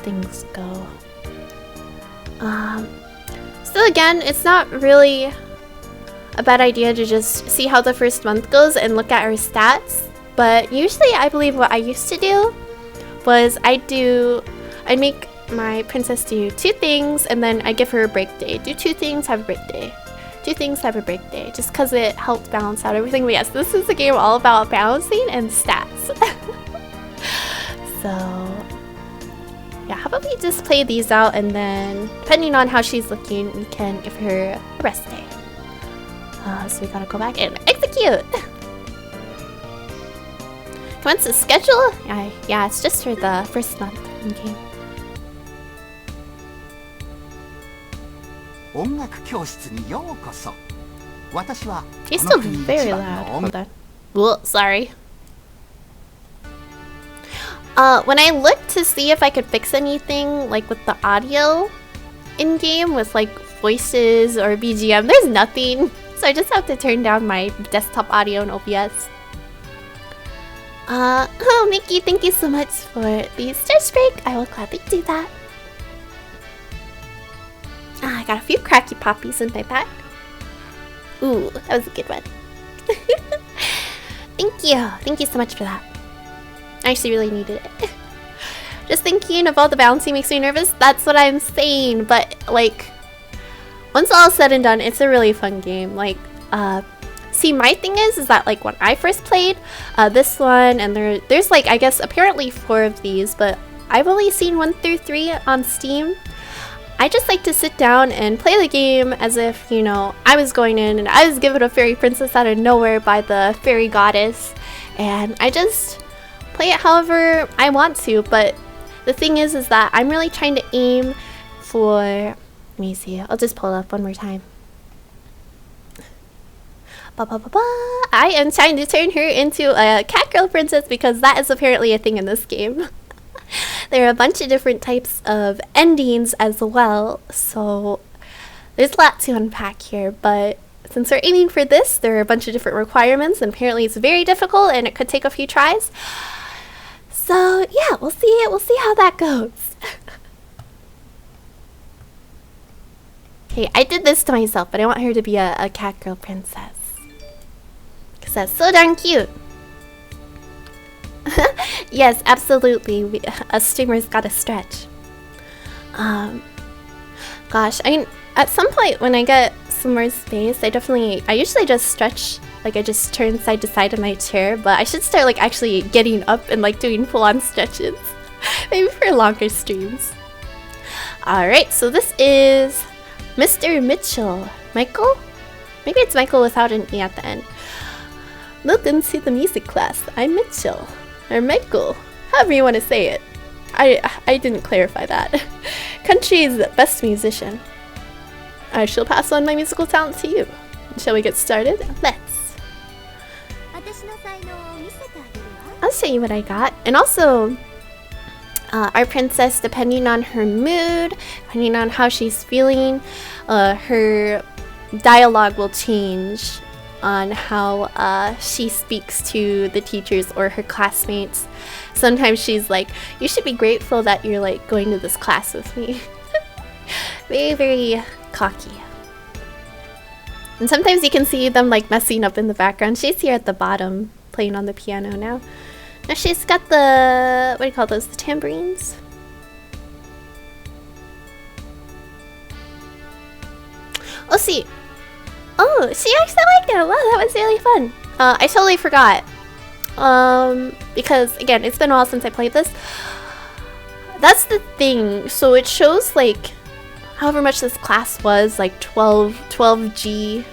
Speaker 1: things go. So again, it's not really a bad idea to just see how the first month goes and look at our stats. But usually I believe what I used to do was I'd make my princess do 2 things, and then I give her a break day. Do 2 things, have a break day. 2 things, have a break day. Just because it helped balance out everything. But yes, this is a game all about balancing and stats. So yeah, how about we just play these out, and then depending on how she's looking, we can give her a rest day. So we gotta go back and execute! What's the schedule? Yeah, it's just for the first month in game. He's still very loud. Hold on. Whoa, sorry. When I looked to see if I could fix anything, like with the audio in-game, with like voices or BGM, there's nothing. So I just have to turn down my desktop audio in OBS. Oh, Mickey, thank you so much for the stretch break. I will gladly do that. I got a few cracky poppies in my bag. Ooh, that was a good one. Thank you. Thank you so much for that. I actually really needed it. Just thinking of all the balancing makes me nervous. That's what I'm saying. But, like, once all said and done, it's a really fun game. Like, see, my thing is that, like, when I first played this one, and there's, like, I guess, apparently 4 of these, but I've only seen 1 through 3 on Steam. I just like to sit down and play the game as if, you know, I was going in and I was given a fairy princess out of nowhere by the fairy goddess. And I just play it however I want to. But the thing is that I'm really trying to aim for... Let me see. I'll just pull it up one more time. I am trying to turn her into a cat girl princess because that is apparently a thing in this game. There are a bunch of different types of endings as well, so there's a lot to unpack here, but since we're aiming for this, there are a bunch of different requirements, and apparently it's very difficult and it could take a few tries. So yeah, we'll see how that goes. Okay, I did this to myself, but I want her to be a cat girl princess. Because that's so darn cute. Yes, absolutely. Us streamers gotta stretch. Gosh, at some point when I get some more space, I usually just stretch. Like I just turn side to side in my chair, but I should start like actually getting up and like doing full-on stretches. Maybe for longer streams. Alright, so this is Mr. Mitchell. Michael? Maybe it's Michael without an E at the end. Welcome to the music class. I'm Mitchell. Or Michael, however you want to say it. I didn't clarify that. Country's best musician. I shall pass on my musical talent to you. Shall we get started? Let's. I'll show you what I got. And also, our princess, depending on her mood, depending on how she's feeling, her dialogue will change on how she speaks to the teachers or her classmates. Sometimes she's like, you should be grateful that you're like going to this class with me. Very, very cocky. And sometimes you can see them like messing up in the background. She's here at the bottom playing on the piano now. Now she's got the, what do you call those, the tambourines? Oh, see. Oh, she actually liked it. Wow, that was really fun. I totally forgot. Because, again, it's been a while since I played this. That's the thing. So it shows, like, however much this class was, like 12G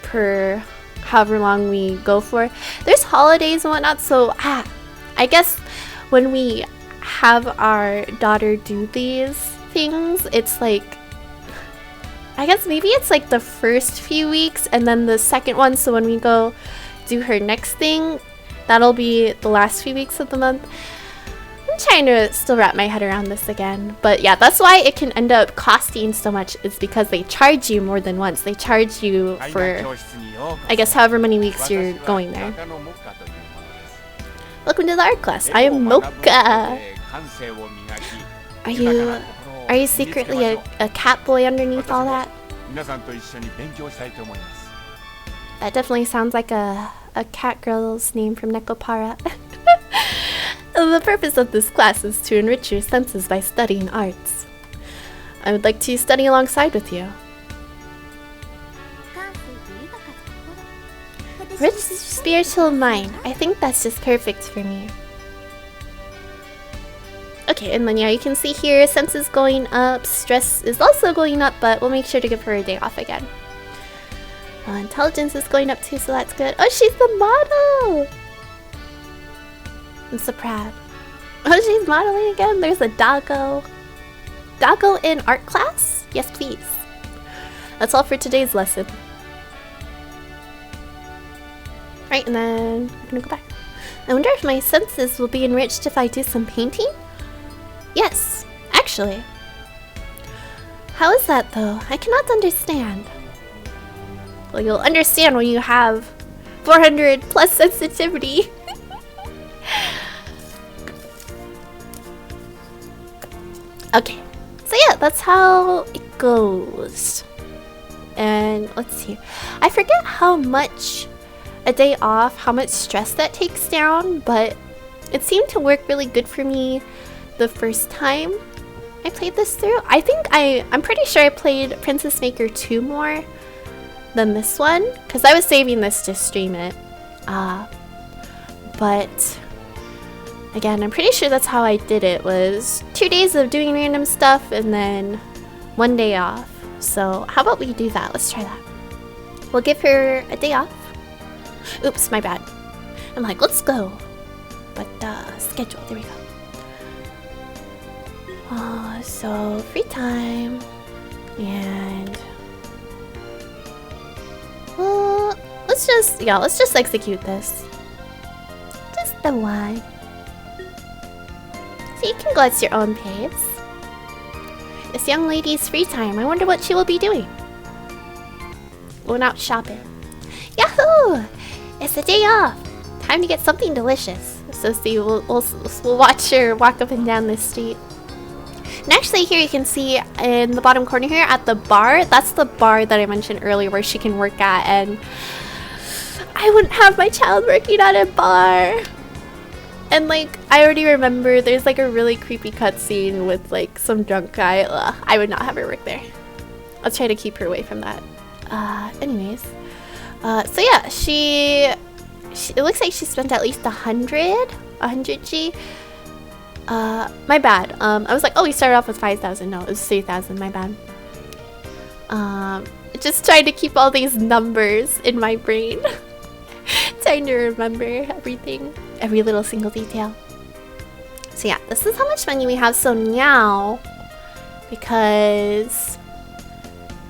Speaker 1: per however long we go for. There's holidays and whatnot, so I guess when we have our daughter do these things, it's like, I guess maybe it's like the first few weeks and then the second one, so when we go do her next thing, that'll be the last few weeks of the month. I'm trying to still wrap my head around this again, but yeah, that's why it can end up costing so much, is because they charge you more than once. They charge you for, I guess, however many weeks you're going there. Welcome to the art class. I am Mocha. Are you secretly a cat boy underneath all that? That definitely sounds like a cat girl's name from Nekopara. The purpose of this class is to enrich your senses by studying arts. I would like to study alongside with you. Rich spiritual mind. I think that's just perfect for me. Okay, and then yeah, you can see here, senses going up, stress is also going up, but we'll make sure to give her a day off again. Intelligence is going up too, so that's good. Oh, she's the model! I'm so proud. Oh, she's modeling again. There's a doggo. Doggo in art class? Yes, please. That's all for today's lesson. Right, and then I'm gonna go back. I wonder if my senses will be enriched if I do some painting? Yes, actually. How is that though? I cannot understand. Well, you'll understand when you have 400 plus sensitivity. Okay, so yeah, that's how it goes. And let's see. I forget how much a day off, how much stress that takes down, but it seemed to work really good for me the first time I played this through. I think I'm pretty sure I played Princess Maker 2 more than this one, because I was saving this to stream it. But again, I'm pretty sure that's how I did it, was 2 days of doing random stuff and then 1 day off. So how about we do that? Let's try that. We'll give her a day off. Oops, my bad. I'm like, let's go. But schedule, there we go. So free time. And well, let's just execute this. Just the one. So you can go at your own pace. This young lady's free time. I wonder what she will be doing. Going out shopping. Yahoo! It's a day off. Time to get something delicious. So see, we'll watch her walk up and down this street. And actually here you can see in the bottom corner here at the bar, that's the bar that I mentioned earlier where she can work at, and I wouldn't have my child working at a bar. And like, I already remember there's like a really creepy cutscene with like some drunk guy. Ugh, I would not have her work there. I'll try to keep her away from that. Anyways. So yeah, it looks like she spent at least 100 G. My bad. I was like, oh, we started off with 5,000. No, it was 3,000. My bad. Just trying to keep all these numbers in my brain. Trying to remember everything, every little single detail. So yeah, this is how much money we have. So now, because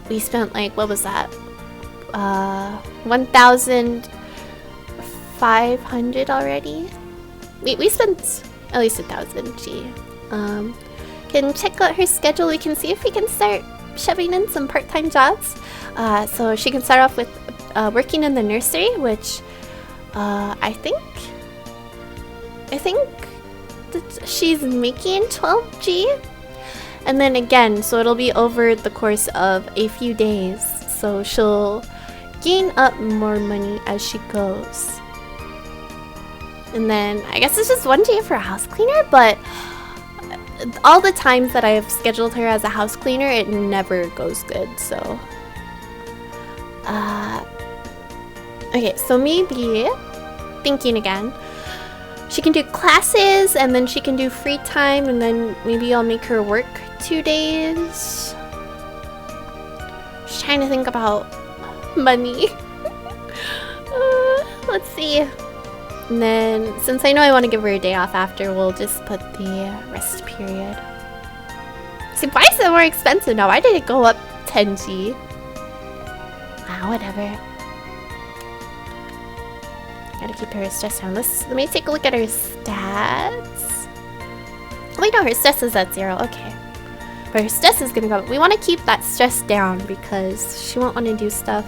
Speaker 1: we spent like, what was that? 1,500 already. We spent at least 1,000 G. Can check out her schedule. We can see if we can start shoving in some part-time jobs. So she can start off with working in the nursery, which I think that she's making 12 G. And then again, so it'll be over the course of a few days. So she'll gain up more money as she goes. And then I guess it's just 1 day for a house cleaner, but all the times that I've scheduled her as a house cleaner, it never goes good. So okay, so maybe thinking again, she can do classes and then she can do free time, and then maybe I'll make her work 2 days. Just trying to think about money. Let's see. And then, since I know I want to give her a day off after, we'll just put the rest period. See, why is it more expensive now? Why did it go up 10 G? Ah, whatever. Gotta keep her stress down. Let me take a look at her stats. Oh, wait, no, her stress is at 0. Okay. But her stress is gonna go up. We want to keep that stress down because she won't want to do stuff.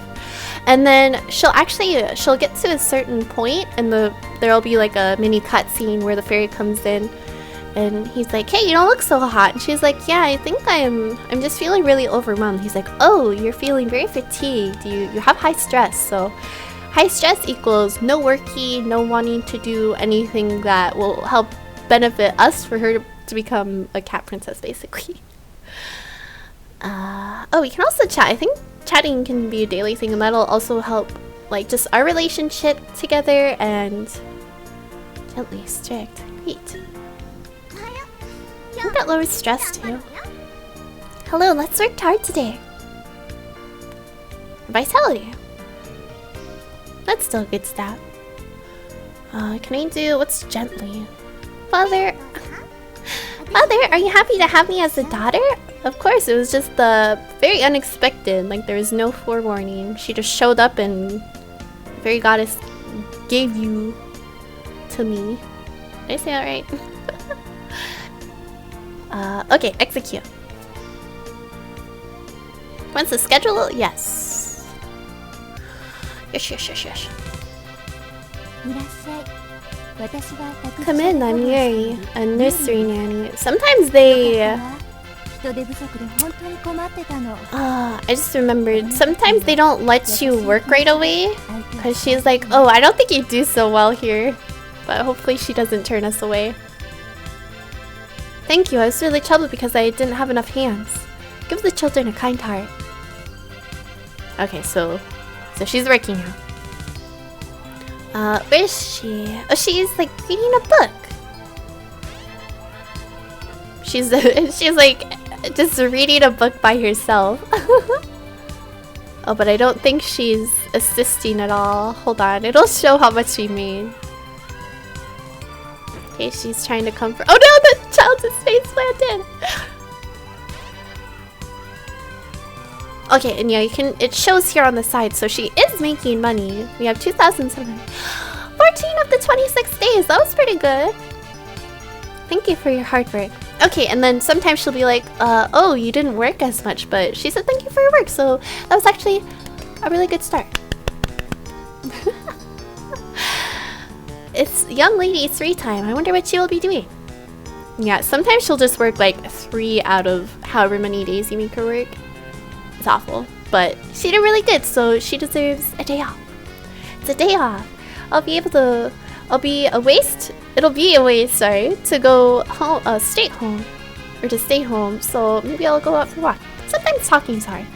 Speaker 1: And then she'll get to a certain point, and there'll be like a mini cutscene where the fairy comes in, and he's like, "Hey, you don't look so hot." And she's like, "Yeah, I think I'm just feeling really overwhelmed." He's like, "Oh, you're feeling very fatigued. You have high stress." So high stress equals no worky, no wanting to do anything that will help benefit us for her to become a cat princess, basically. Oh, we can also chat. I think chatting can be a daily thing, and that'll also help, like, just our relationship together. And gently strict. Great. I think that lowers stress too. Hello, let's work hard today. Vitality. That's still a good stat. Can I do... what's gently? Father... Father, are you happy to have me as a daughter? Of course, it was just very unexpected. Like, there was no forewarning. She just showed up and Fairy Goddess gave you to me. Did I say that right? Okay, execute. What's the schedule? Yes. Yes. Come in, I'm Yuri, a nursery nanny. Sometimes they... I just remembered. Sometimes they don't let you work right away. Because she's like, oh, I don't think you do so well here. But hopefully she doesn't turn us away. Thank you, I was really troubled because I didn't have enough hands. Give the children a kind heart. Okay, so she's working now. Where is she? Oh, she's like reading a book. She's like just reading a book by herself. Oh, but I don't think she's assisting at all. Hold on, it'll show how much she made. Okay, she's trying to comfort. Oh no, the child's face planted. Okay, and yeah, it shows here on the side, so she is making money. We have 2,700. 14 of the 26 days, that was pretty good. Thank you for your hard work. Okay, and then sometimes she'll be like, oh, you didn't work as much, but she said thank you for your work, so that was actually a really good start. It's young lady 3 time. I wonder what she will be doing. Yeah, sometimes she'll just work like 3 out of however many days you make her work. It's awful, but she did really good, so she deserves a day off. It's a day off. It'll be a waste, sorry, to go home, stay home, or to stay home, so maybe I'll go out for a walk. Sometimes talking's hard.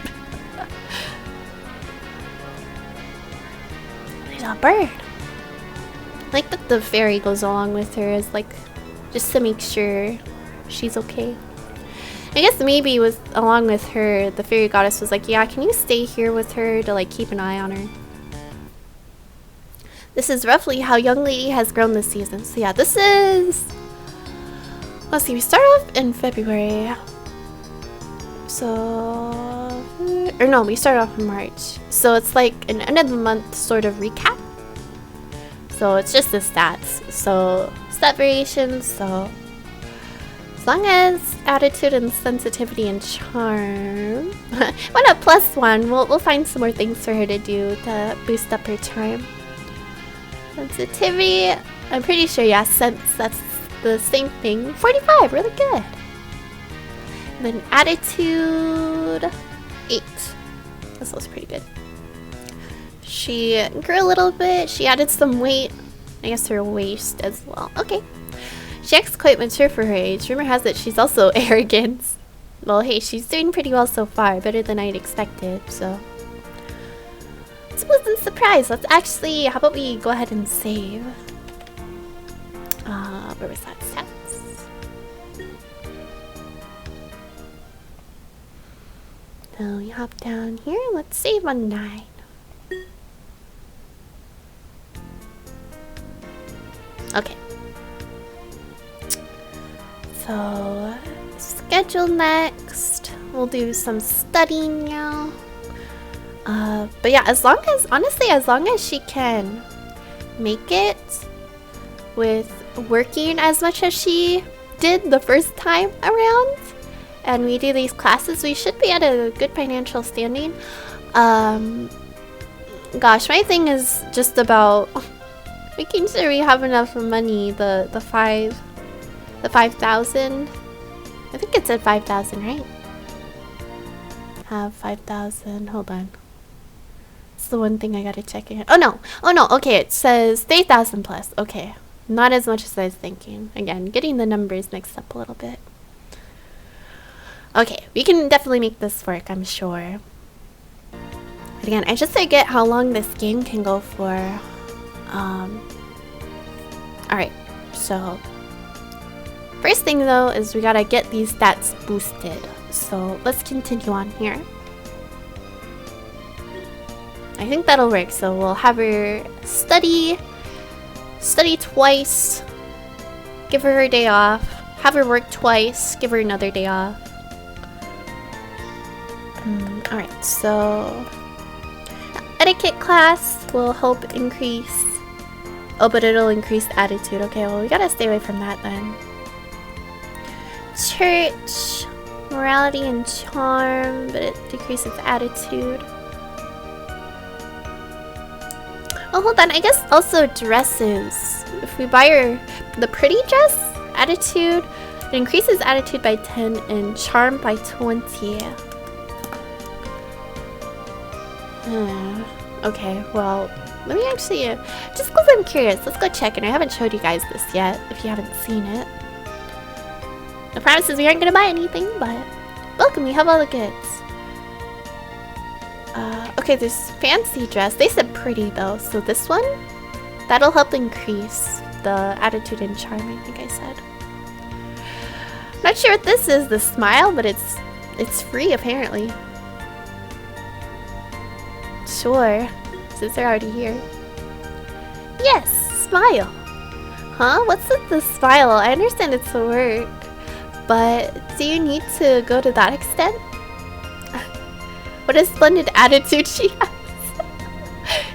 Speaker 1: There's a bird. I like that the fairy goes along with her as like, just to make sure she's okay. I guess maybe with along with her, the fairy goddess was like, yeah, can you stay here with her to like keep an eye on her? This is roughly how young lady has grown this season. So yeah, this is... let's see, we start off in February. So... or no, we start off in March. So it's like an end of the month sort of recap. So it's just the stats. So stat variations, so... as long as attitude and sensitivity and charm... why not +1? We'll find some more things for her to do to boost up her charm. Sensitivity, I'm pretty sure, yeah, sense, that's the same thing. 45, really good. And then attitude, 8. This looks pretty good. She grew a little bit, she added some weight. I guess her waist as well. Okay. She acts quite mature for her age. Rumor has it she's also arrogant. Well, hey, she's doing pretty well so far, better than I'd expected, so... it's a pleasant surprise. Let's actually, how about we go ahead and save? Where was that? Stats. So we hop down here. Let's save on 9. Okay. So schedule next. We'll do some studying now. But yeah, honestly, as long as she can make it with working as much as she did the first time around, and we do these classes, we should be at a good financial standing. Gosh, my thing is just about making sure we have enough money, the 5,000. I think it said 5,000, right? Have 5,000, hold on. It's the one thing I gotta check again. Oh no, okay, it says 3,000 plus. Okay, not as much as I was thinking. Again, getting the numbers mixed up a little bit. Okay, we can definitely make this work, I'm sure. But again, I just forget how long this game can go for. Alright, so first thing though is we gotta get these stats boosted. So let's continue on here. I I think that'll work. So we'll have her study twice, give her day off, have her work twice, give her another day off. Alright, so etiquette class will help increase. Oh, but it'll increase attitude. Okay, well, we gotta stay away from that then. Church, morality and charm, but it decreases attitude. Oh, hold on. I guess also dresses. If we buy her the pretty dress, attitude, it increases attitude by 10 and charm by 20. Okay, well, let me actually, just because I'm curious, let's go check. And I haven't showed you guys this yet, if you haven't seen it. No promises we aren't going to buy anything, but welcome, we have all the goods. Okay, there's fancy dress. They said pretty though, so this one, that'll help increase the attitude and charm, I think I said. Not sure what this is, the smile, but it's free apparently. Sure, since they're already here. Yes, smile. Huh? What's with the smile? I understand it's a work, but do you need to go to that extent? What a splendid attitude she has.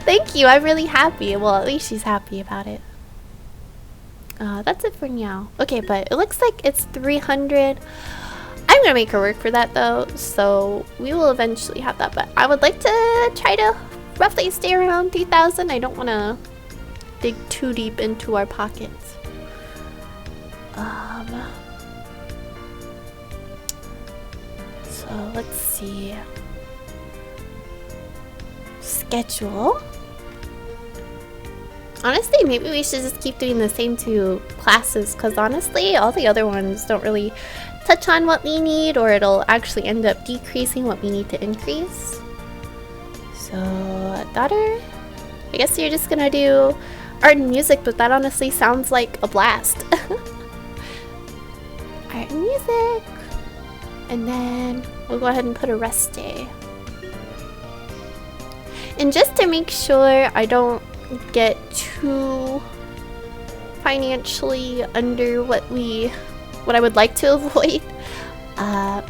Speaker 1: Thank you, I'm really happy. Well, at least she's happy about it. That's it for now. Okay, but it looks like it's 300. I'm gonna make her work for that though, so we will eventually have that, but I would like to try to roughly stay around 3,000. I don't want to dig too deep into our pockets. So let's see. Schedule. Honestly, maybe we should just keep doing the same 2 classes, because honestly, all the other ones don't really touch on what we need, or it'll actually end up decreasing what we need to increase. So, daughter, I guess you're just gonna do art and music, but that honestly sounds like a blast. Art and music. And then we'll go ahead and put a rest day. And just to make sure I don't get too financially under what I would like to avoid, I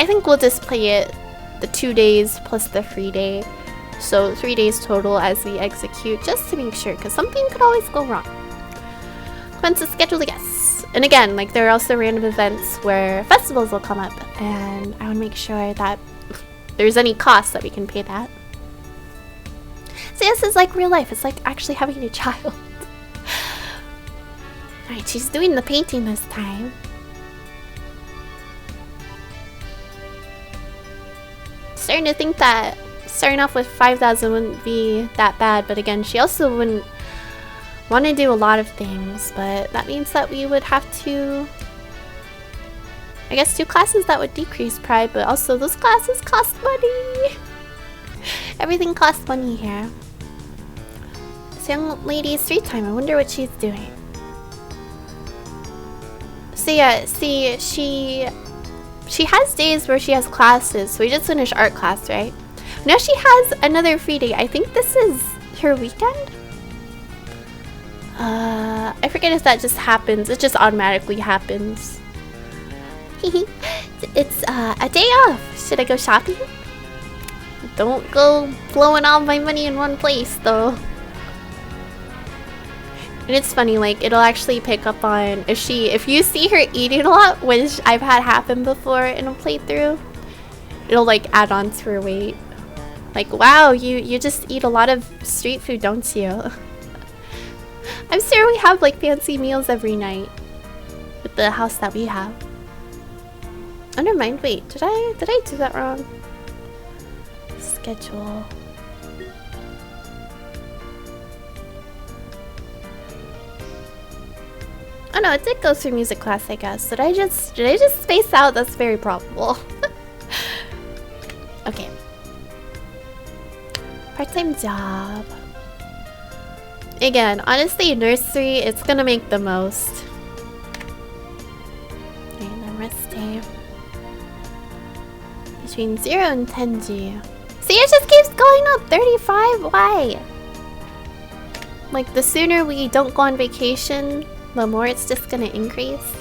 Speaker 1: think we'll just play it the 2 days plus the free day, so 3 days total as we execute, just to make sure, because something could always go wrong. When's the schedule? Yes. And again, like, there are also random events where festivals will come up, and I want to make sure that if there's any cost that we can pay that. So this is like real life. It's like actually having a child. Alright, she's doing the painting this time. Starting to think that starting off with 5,000 wouldn't be that bad, but again, she also wouldn't want to do a lot of things, but that means that we would have to, I guess, 2 classes that would decrease pride, but also those classes cost money. Everything costs money here. This young lady's free time, I wonder what she's doing. So yeah, see, she has days where she has classes. So we just finished art class, right? Now she has another free day. I think this is her weekend? I forget if that just happens. It just automatically happens. It's a day off. Should I go shopping? Don't go blowing all my money in one place though. And it's funny, like, it'll actually pick up on if you see her eating a lot, which I've had happen before in a playthrough, it'll like add on to her weight. Like, wow, you just eat a lot of street food, don't you? I'm sure we have like fancy meals every night with the house that we have. Oh, never mind. Wait, did I do that wrong? Schedule. Oh no, it did go through music class, I guess. Did I just space out? That's very probable. Okay. Part-time job. Again, honestly, nursery, it's gonna make the most. Okay, and then rest day. Between 0 and 10G. See, it just keeps going up. 35? Why? Like, the sooner we don't go on vacation, the more it's just gonna increase.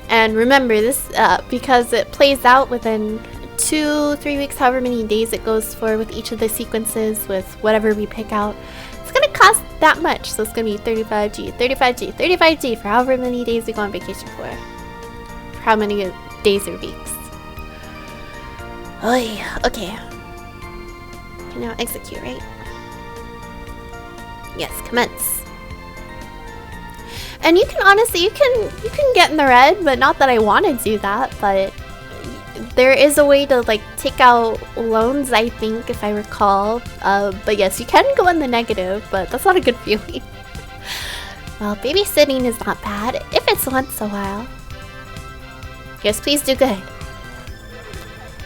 Speaker 1: And remember, this, because it plays out within 2-3 weeks, however many days it goes for with each of the sequences, with whatever we pick out, it's gonna cost that much. So it's gonna be 35G, 35G, 35G for however many days we go on vacation for how many days or weeks. Oh yeah, okay. Can now execute, right? Yes, commence. And you can honestly, you can get in the red, but not that I want to do that, but there is a way to like take out loans, I think, if I recall. But yes, you can go in the negative, but that's not a good feeling. Well, babysitting is not bad if it's once a while. Yes, please do good.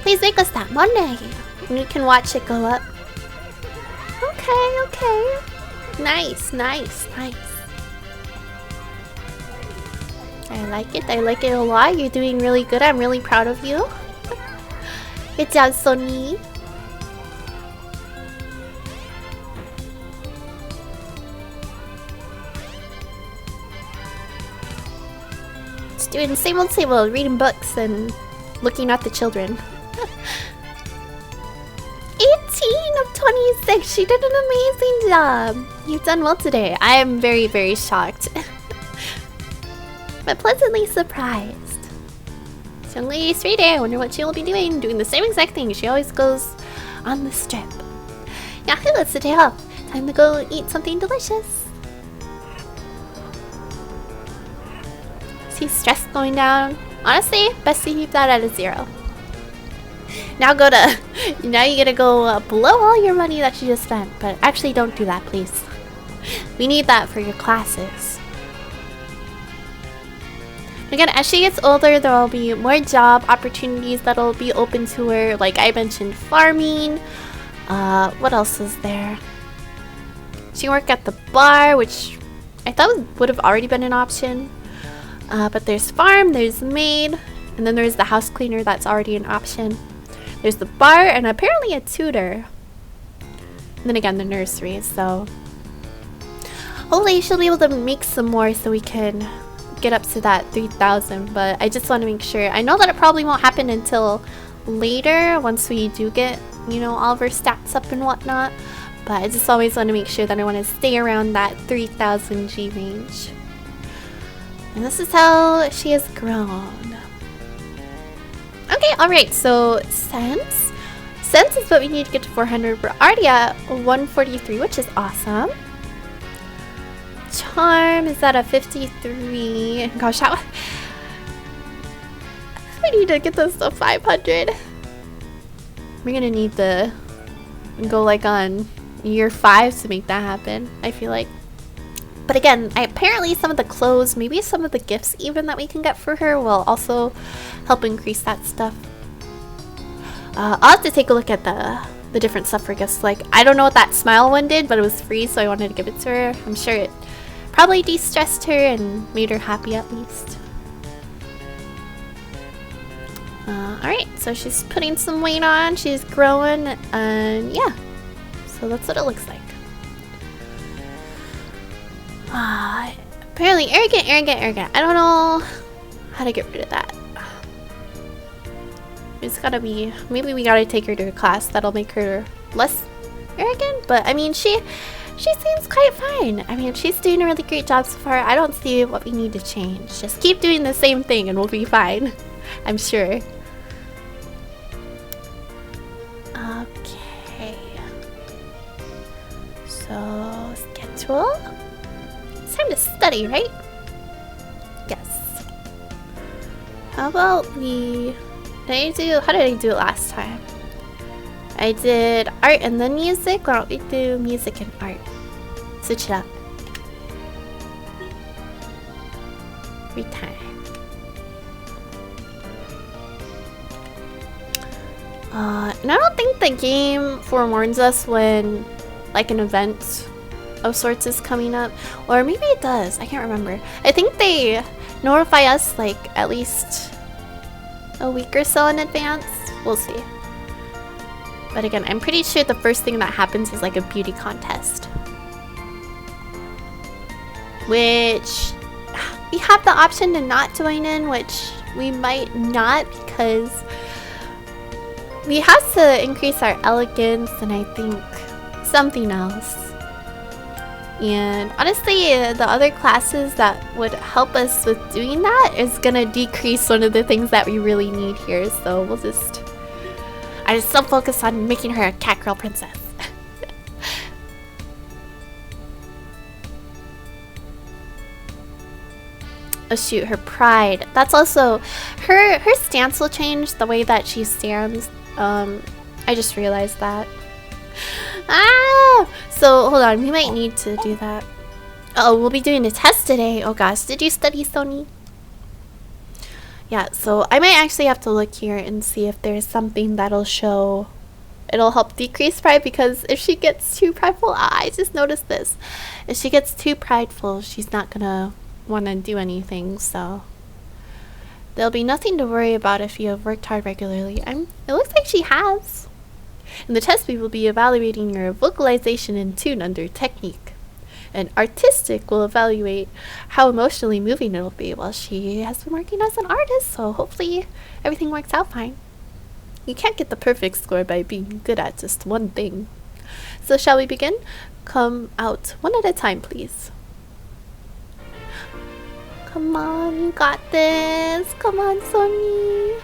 Speaker 1: Please make us that Monday, and you can watch it go up. Okay, okay. Nice, nice, nice. I like it a lot. You're doing really good. I'm really proud of you. Good job, Sonny. Just doing the same old, reading books and looking at the children. 18 of 26. She did an amazing job. You've done well today. I am very, very shocked. But pleasantly surprised. This young lady's 3 day. I wonder what she'll be doing. Doing the same exact thing. She always goes on the strip. Yahoo, it's the day off. Time to go eat something delicious. See stress going down. Honestly, best to keep that at a 0. Now you gotta go blow all your money that you just spent. But actually don't do that, please. We need that for your classes. Again, as she gets older, there will be more job opportunities that'll be open to her. Like I mentioned, farming. What else is there? She worked at the bar, which I thought would have already been an option. But there's farm, there's maid, and then there's the house cleaner that's already an option. There's the bar, and apparently a tutor. And then again, the nursery, so... hopefully she'll be able to make some more so we can get up to that 3,000, but I just want to make sure. I know that it probably won't happen until later, once we do get, you know, all of our stats up and whatnot. But I just always want to make sure that I want to stay around that 3,000 G range. And this is how she has grown. Okay, alright, so sense. Sense is what we need to get to 400. We're already at 143, which is awesome. Charm is at a 53. Gosh, how... we need to get this to 500. We're gonna need to go like on year 5 to make that happen, I feel like. But again, apparently some of the clothes, maybe some of the gifts even that we can get for her will also help increase that stuff. I'll have to take a look at the different stuff for gifts. Like, I don't know what that smile one did, but it was free, so I wanted to give it to her. I'm sure it probably de-stressed her and made her happy at least. Alright, so she's putting some weight on, she's growing, and yeah. So that's what it looks like. Apparently arrogant. I don't know how to get rid of that. It's gotta be, maybe we gotta take her to a class that'll make her less arrogant, but I mean, she seems quite fine. I mean, she's doing a really great job so far. I don't see what we need to change. Just keep doing the same thing and we'll be fine. I'm sure. Okay. So, schedule. It's time to study, right? Yes. How about we... how did I do it last time? I did art and then music. Why don't we do music and art? Switch it up. Every time. And I don't think the game forewarns us when like an event of sorts is coming up. Or maybe it does. I can't remember. I think they notify us like at least a week or so in advance. We'll see. But again, I'm pretty sure the first thing that happens is like a beauty contest. Which we have the option to not join in, which we might not because we have to increase our elegance and I think something else. And honestly, the other classes that would help us with doing that is gonna decrease one of the things that we really need here. So we'll just... I just so focus on making her a cat girl princess. Oh shoot, her pride. That's also... Her stance will change, the way that she stands. I just realized that. Ah! So, hold on. We might need to do that. Oh, we'll be doing a test today. Oh gosh. Did you study, Sony? Yeah, so I might actually have to look here and see if there's something that'll show... It'll help decrease pride, because if she gets too prideful... I just noticed this. If she gets too prideful, she's not gonna want to do anything, so... There'll be nothing to worry about if you have worked hard regularly. It looks like she has. In the test, we will be evaluating your vocalization and tune under technique. And artistic will evaluate how emotionally moving it'll be. Well, she has been working as an artist, so hopefully everything works out fine. You can't get the perfect score by being good at just one thing. So shall we begin? Come out one at a time, please. Come on, you got this. Come on, Sony.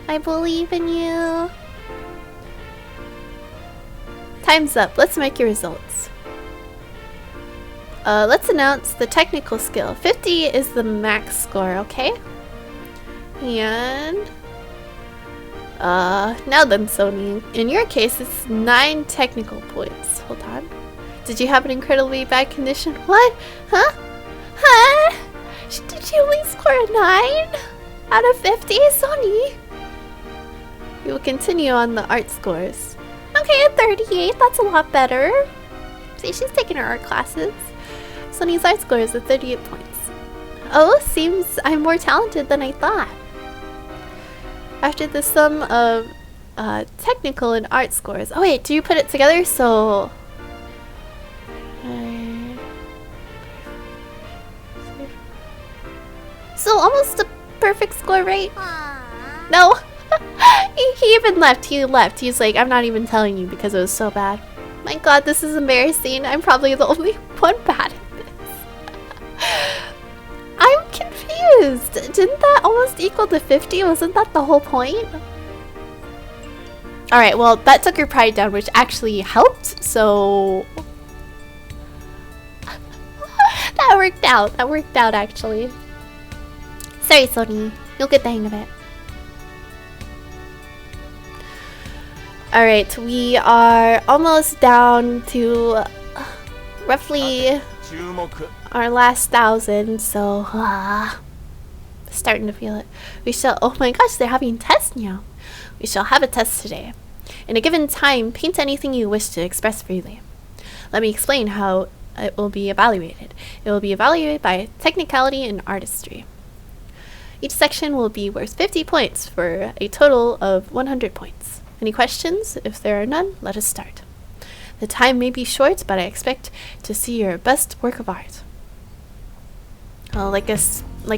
Speaker 1: I believe in you. Time's up. Let's make your results. Let's announce the technical skill. 50 is the max score, okay? And... now then, Sony. In your case, it's 9 technical points. Hold on. Did you have an incredibly bad condition? What? Huh? Huh? Did she only score a 9? Out of 50, Sony? We will continue on the art scores. Okay, a 38. That's a lot better. See, she's taking her art classes. Sony's art score is at 38 points. Oh, seems I'm more talented than I thought. After the sum of technical and art scores. Oh wait, do you put it together? So... So almost a perfect score, right? No. he even left. He left. He's like, I'm not even telling you because it was so bad. My god, this is embarrassing. I'm probably the only one bad at this. I'm confused. Didn't that almost equal to 50? Wasn't that the whole point? Alright, well, that took her pride down, which actually helped, so... that worked out. That worked out, actually. Sorry, Sony. You'll get the hang of it. Alright, we are almost down to roughly our last 1,000, so starting to feel it. We shall, oh my gosh, they're having tests now. We shall have a test today. In a given time, paint anything you wish to express freely. Let me explain how it will be evaluated. It will be evaluated by technicality and artistry. Each section will be worth 50 points for a total of 100 points. Any questions? If there are none, let us start. The time may be short, but I expect to see your best work of art. Oh, like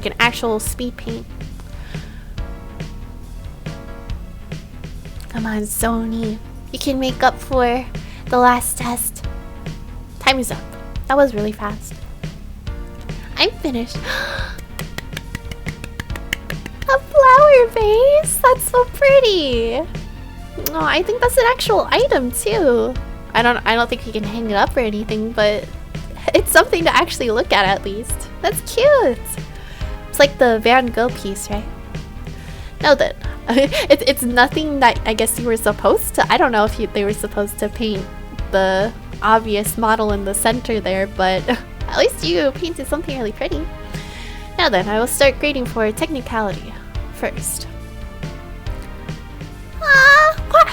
Speaker 1: an actual speed paint. Come on, Sony. You can make up for the last test. Time is up. That was really fast. I'm finished. A flower vase? That's so pretty. Oh, I think that's an actual item too. I don't think you can hang it up or anything, but it's something to actually look at least. That's cute. It's like the Van Gogh piece, right? No, that it's nothing that I guess you were supposed to. I don't know if they were supposed to paint the obvious model in the center there, but at least you painted something really pretty. Now then, I will start grading for technicality first. What?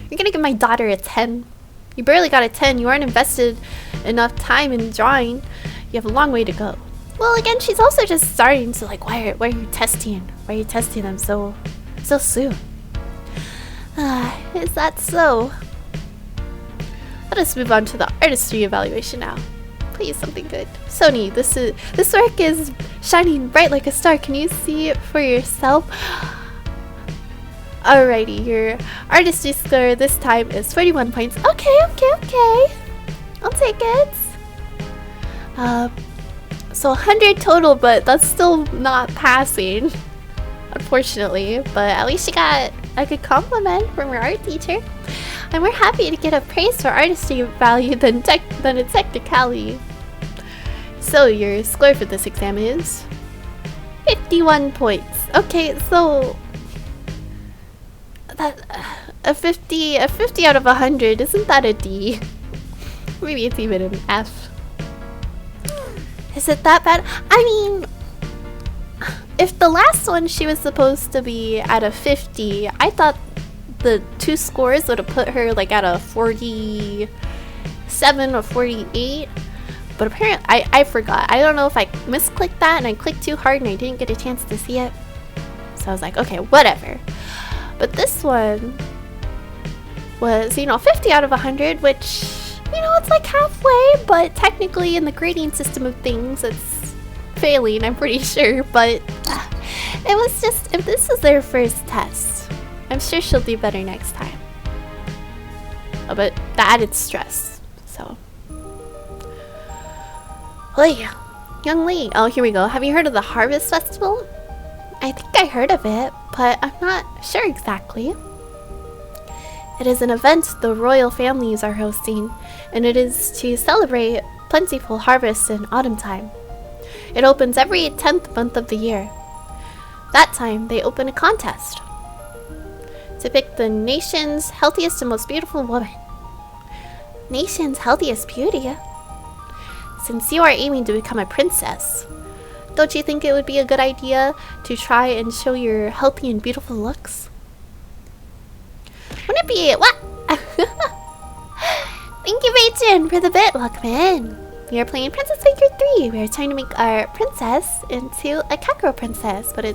Speaker 1: You're gonna give my daughter a 10. You barely got a 10. You aren't invested enough time in drawing. You have a long way to go. Well, again, she's also just starting, so like, why are you testing? Why are you testing them so so soon. Is that so? Let us move on to the artistry evaluation now. Please, something good. Sony, this work is shining bright like a star. Can you see it for yourself? Alrighty, your artistry score this time is 41 points. Okay. I'll take it. So 100 total, but that's still not passing, unfortunately. But at least you got a good compliment from your art teacher. And we're happy to get a praise for artistry value than a technicality. So your score for this exam is 51 points. Okay, so that a 50 out of 100, isn't that a D? Maybe it's even an F. Is it that bad? I mean, if the last one she was supposed to be at a 50, I thought the two scores would have put her like at a 47 or 48. But apparently, I forgot. I don't know if I misclicked that and I clicked too hard and I didn't get a chance to see it. So I was like, okay, whatever. But this one was, 50 out of 100, which, it's like halfway, but technically in the grading system of things, it's failing, I'm pretty sure. But it was just, if this is their first test, I'm sure she'll do better next time. Oh, but the added stress, so. Oh yeah, Young Lee. Oh, here we go. Have you heard of the Harvest Festival? I think I heard of it, but I'm not sure exactly. It is an event the royal families are hosting, and it is to celebrate plentiful harvests in autumn time. It opens every 10th month of the year. That time, they open a contest to pick the nation's healthiest and most beautiful woman. Nation's healthiest beauty? Since you are aiming to become a princess, don't you think it would be a good idea to try and show your healthy and beautiful looks? Wouldn't it be what? Thank you, Rachel, for the bit. Welcome in. We are playing Princess Faker 3. We are trying to make our princess into a Kakro princess, but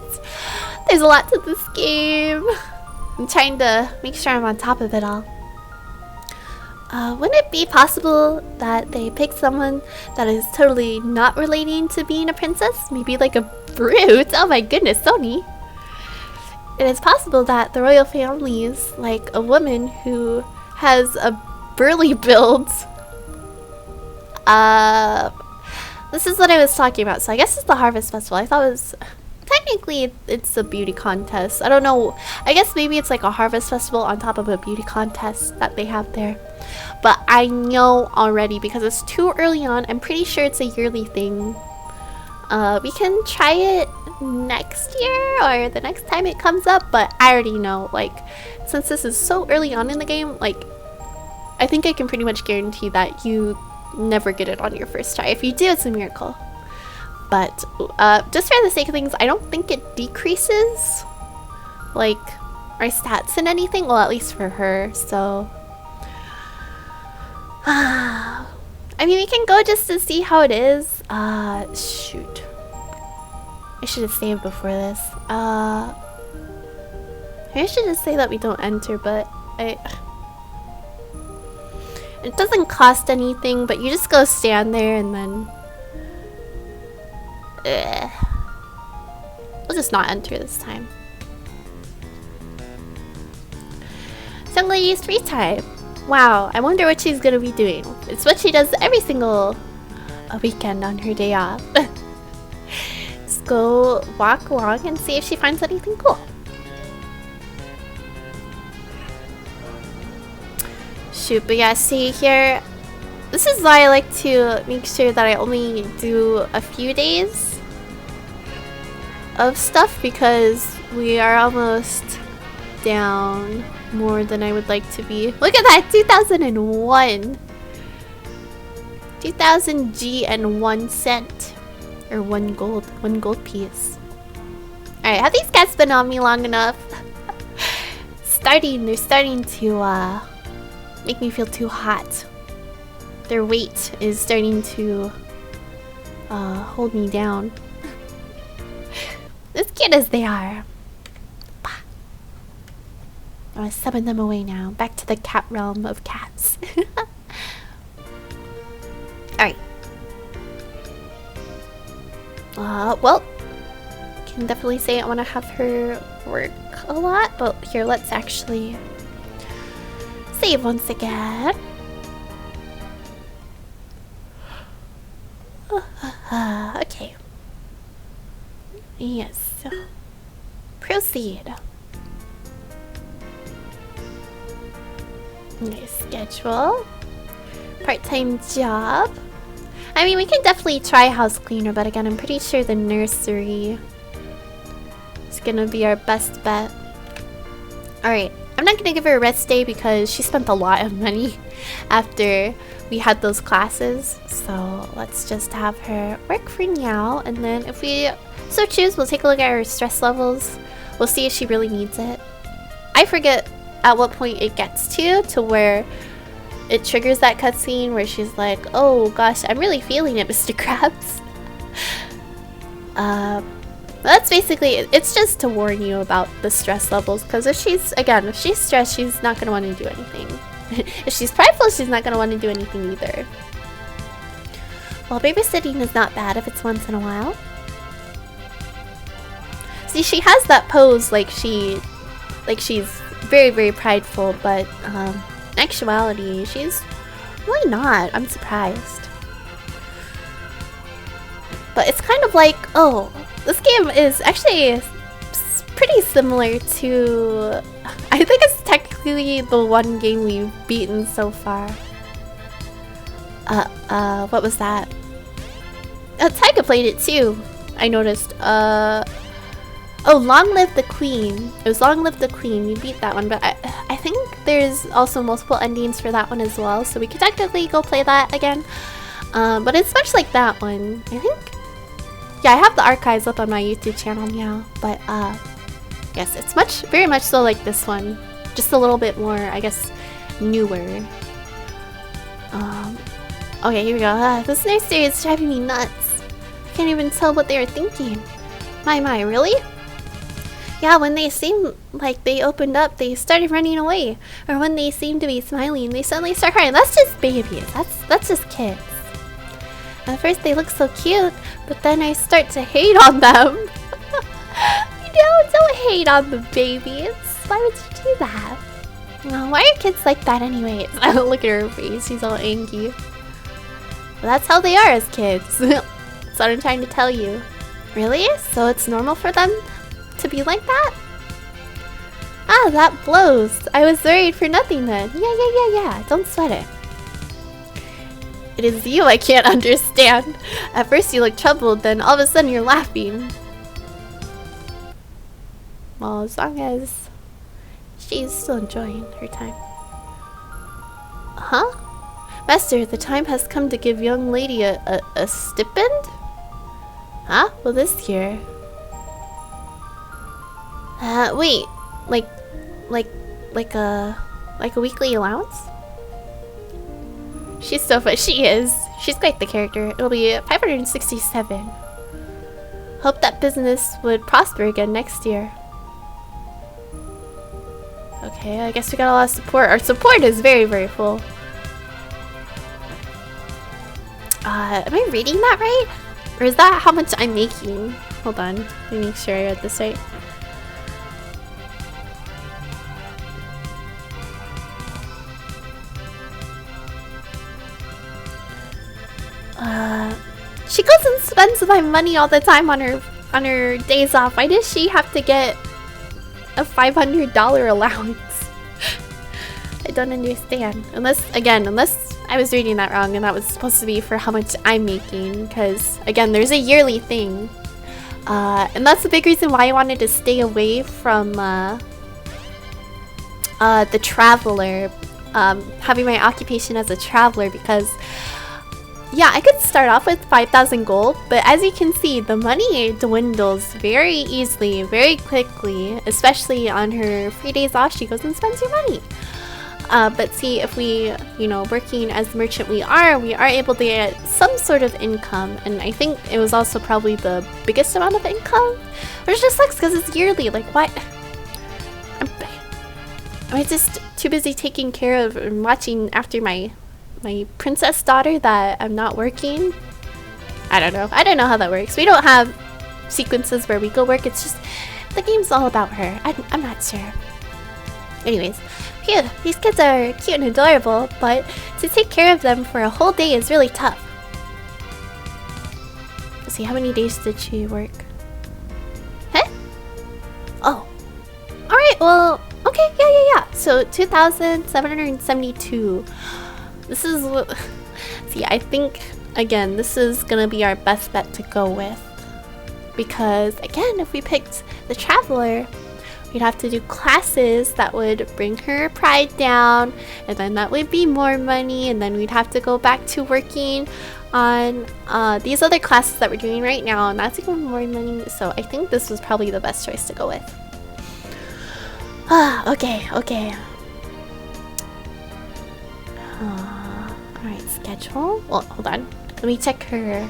Speaker 1: there's a lot to this game. I'm trying to make sure I'm on top of it all. Wouldn't it be possible that they pick someone that is totally not relating to being a princess? Maybe like a brute? Oh my goodness, Sony! It is possible that the royal families like a woman who has a burly build. This is what I was talking about. So I guess it's the Harvest Festival. I thought it was... Technically, it's a beauty contest. I don't know. I guess maybe it's like a Harvest Festival on top of a beauty contest that they have there. But I know already because it's too early on. I'm pretty sure it's a yearly thing. We can try it next year or the next time it comes up. But I already know, like, since this is so early on in the game, like, I think I can pretty much guarantee that you never get it on your first try. If you do, it's a miracle. But just for the sake of things, I don't think it decreases like our stats in anything. Well, at least for her. So I mean, we can go just to see how it is. Shoot, I should have saved before this. I should just say that we don't enter, but it doesn't cost anything, but you just go stand there and then we'll just not enter this time. Young Lady's free time. Wow, I wonder what she's gonna be doing. It's what she does every single weekend on her day off. Let's go walk along and see if she finds anything cool. Shoot, but yeah, see here. This is why I like to make sure that I only do a few days of stuff, because we are almost down more than I would like to be. Look at that, 2001. 2000 G and 1 cent. Or one gold piece. Alright, have these guys been on me long enough? They're starting to make me feel too hot. Their weight is starting to hold me down. As cute as they are. I'm gonna summon them away now. Back to the cat realm of cats. Alright. Well, can definitely say I want to have her work a lot, but here, let's actually save once again. Okay. Yes. Proceed. Okay, schedule. Part-time job. I mean, we can definitely try house cleaner, but again, I'm pretty sure the nursery is gonna be our best bet. Alright, I'm not gonna give her a rest day because she spent a lot of money after we had those classes. So let's just have her work for now, and then if we so choose, we'll take a look at her stress levels. We'll see if she really needs it. I forget at what point it gets to where it triggers that cutscene where she's like, oh gosh, I'm really feeling it, Mr. Krabs. That's basically it. It's just to warn you about the stress levels, because if she's stressed, she's not going to want to do anything. If she's prideful, she's not going to want to do anything either. Well, babysitting is not bad if it's once in a while. See, she has that pose like she's very, very prideful, but in actuality, she's really not. I'm surprised. But it's kind of like, oh, this game is actually pretty similar to, I think it's technically the one game we've beaten so far. What was that? Tyga played it too, I noticed. Oh, Long Live the Queen. It was Long Live the Queen. We beat that one, but I think there's also multiple endings for that one as well, so we could technically go play that again. But it's much like that one, I think. Yeah, I have the archives up on my YouTube channel now, but yes, it's very much so like this one. Just a little bit more, I guess, newer. Okay, here we go. This nursery is driving me nuts. I can't even tell what they were thinking. My, really? Yeah, when they seemed like they opened up, they started running away. Or when they seemed to be smiling, they suddenly start crying. That's just babies. That's just kids. At first they look so cute, but then I start to hate on them. Don't hate on the babies. Why would you do that? Oh, why are kids like that anyway? Look at her face. She's all angry. Well, that's how they are as kids. That's what I'm trying to tell you. Really? So it's normal for them to be like that? Ah, that blows. I was worried for nothing then. Yeah. Don't sweat it. It is you I can't understand. At first you look troubled, then all of a sudden you're laughing. Well, as long as she's still enjoying her time. Huh? Master, the time has come to give young lady a stipend? Huh? Well, this year. Wait. Like a weekly allowance? She's so fun. She is. She's quite the character. It'll be 567. Hope that business would prosper again next year. Okay, I guess we got a lot of support. Our support is very, very full. Am I reading that right? Or is that how much I'm making? Hold on. Let me make sure I read this right. She goes and spends my money all the time on her days off. Why does she have to get a $500 allowance? I don't understand. Unless I was reading that wrong and that was supposed to be for how much I'm making, because again, there's a yearly thing. And that's the big reason why I wanted to stay away from the traveler, having my occupation as a traveler, because yeah, I could start off with 5,000 gold, but as you can see, the money dwindles very easily, very quickly, especially on her free days off. She goes and spends your money. But see, if we, working as the merchant we are able to get some sort of income, and I think it was also probably the biggest amount of income, which just sucks because it's yearly. Like, what? I was just too busy taking care of and watching after my princess daughter that I'm not working. I don't know. I don't know how that works. We don't have sequences where we go work. It's just the game's all about her. I'm not sure. Anyways, phew, these kids are cute and adorable, but to take care of them for a whole day is really tough. Let's see, how many days did she work? Huh? Oh. Alright, well, okay, yeah. So 2,772. This is what... See, I think, again, this is gonna be our best bet to go with. Because, again, if we picked the Traveler, we'd have to do classes that would bring her pride down, and then that would be more money, and then we'd have to go back to working on these other classes that we're doing right now, and that's even more money. So I think this was probably the best choice to go with. Okay. Alright, schedule. Well, hold on. Let me check her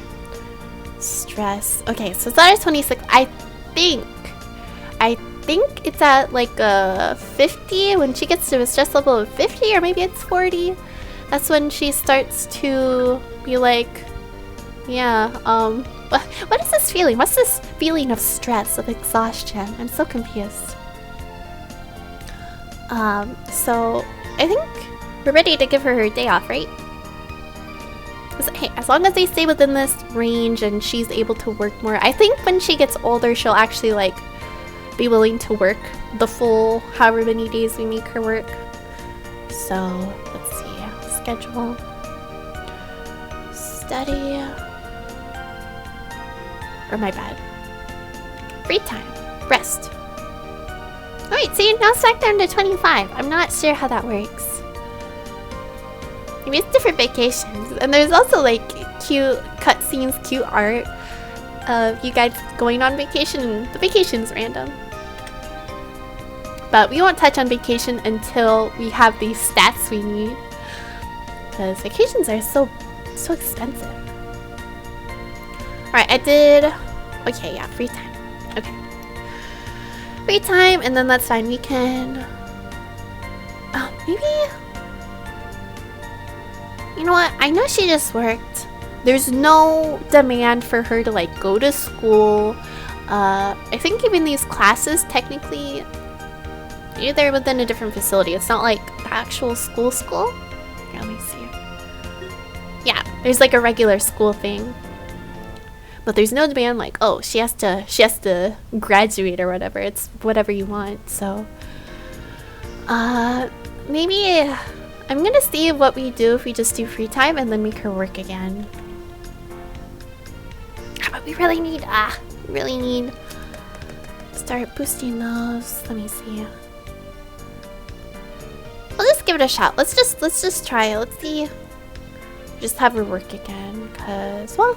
Speaker 1: stress. Okay, so it's at 26. I think it's at like a 50 when she gets to a stress level of 50, or maybe it's 40. That's when she starts to be like, yeah, what is this feeling? What's this feeling of stress, of exhaustion? I'm so confused. So I think we're ready to give her day off, right? Hey, as long as they stay within this range and she's able to work more, I think when she gets older, she'll actually like be willing to work the full however many days we make her work. So let's see, schedule, study, or my bad, free time, rest. Alright, see, now it's back down to 25. I'm not sure how that works. Maybe it's different vacations. And there's also like cute cutscenes, cute art of you guys going on vacation, and the vacation's random. But we won't touch on vacation until we have these stats we need, because vacations are so expensive. Alright, I did... Okay, yeah, free time. Okay. Free time, and then that's fine. We can... Oh, maybe... You know what? I know she just worked. There's no demand for her to like go to school. I think even these classes, technically, they're within a different facility. It's not like the actual school. Here, let me see. Yeah, there's like a regular school thing. But there's no demand like, oh, she has to graduate or whatever. It's whatever you want. So, maybe I'm gonna see what we do if we just do free time and then make her work again. But we really need to start boosting those. Let me see. We'll just give it a shot. Let's just try it. Let's see. Just have her work again, cause well,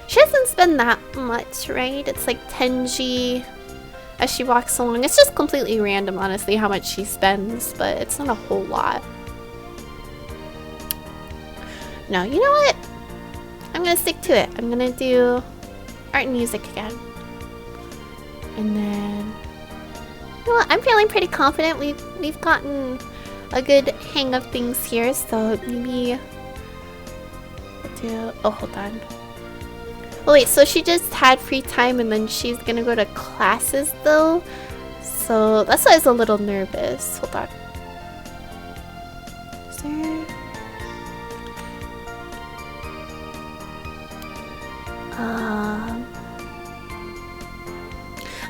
Speaker 1: she doesn't spend that much, right? It's like 10G as she walks along. It's just completely random, honestly, how much she spends, but it's not a whole lot. No, you know what? I'm gonna stick to it. I'm gonna do art and music again. And then, you know what? I'm feeling pretty confident. We've gotten a good hang of things here, so maybe we'll do... Oh, hold on. Oh wait, so she just had free time and then she's gonna go to classes though? So that's why I was a little nervous. Hold on. Is there...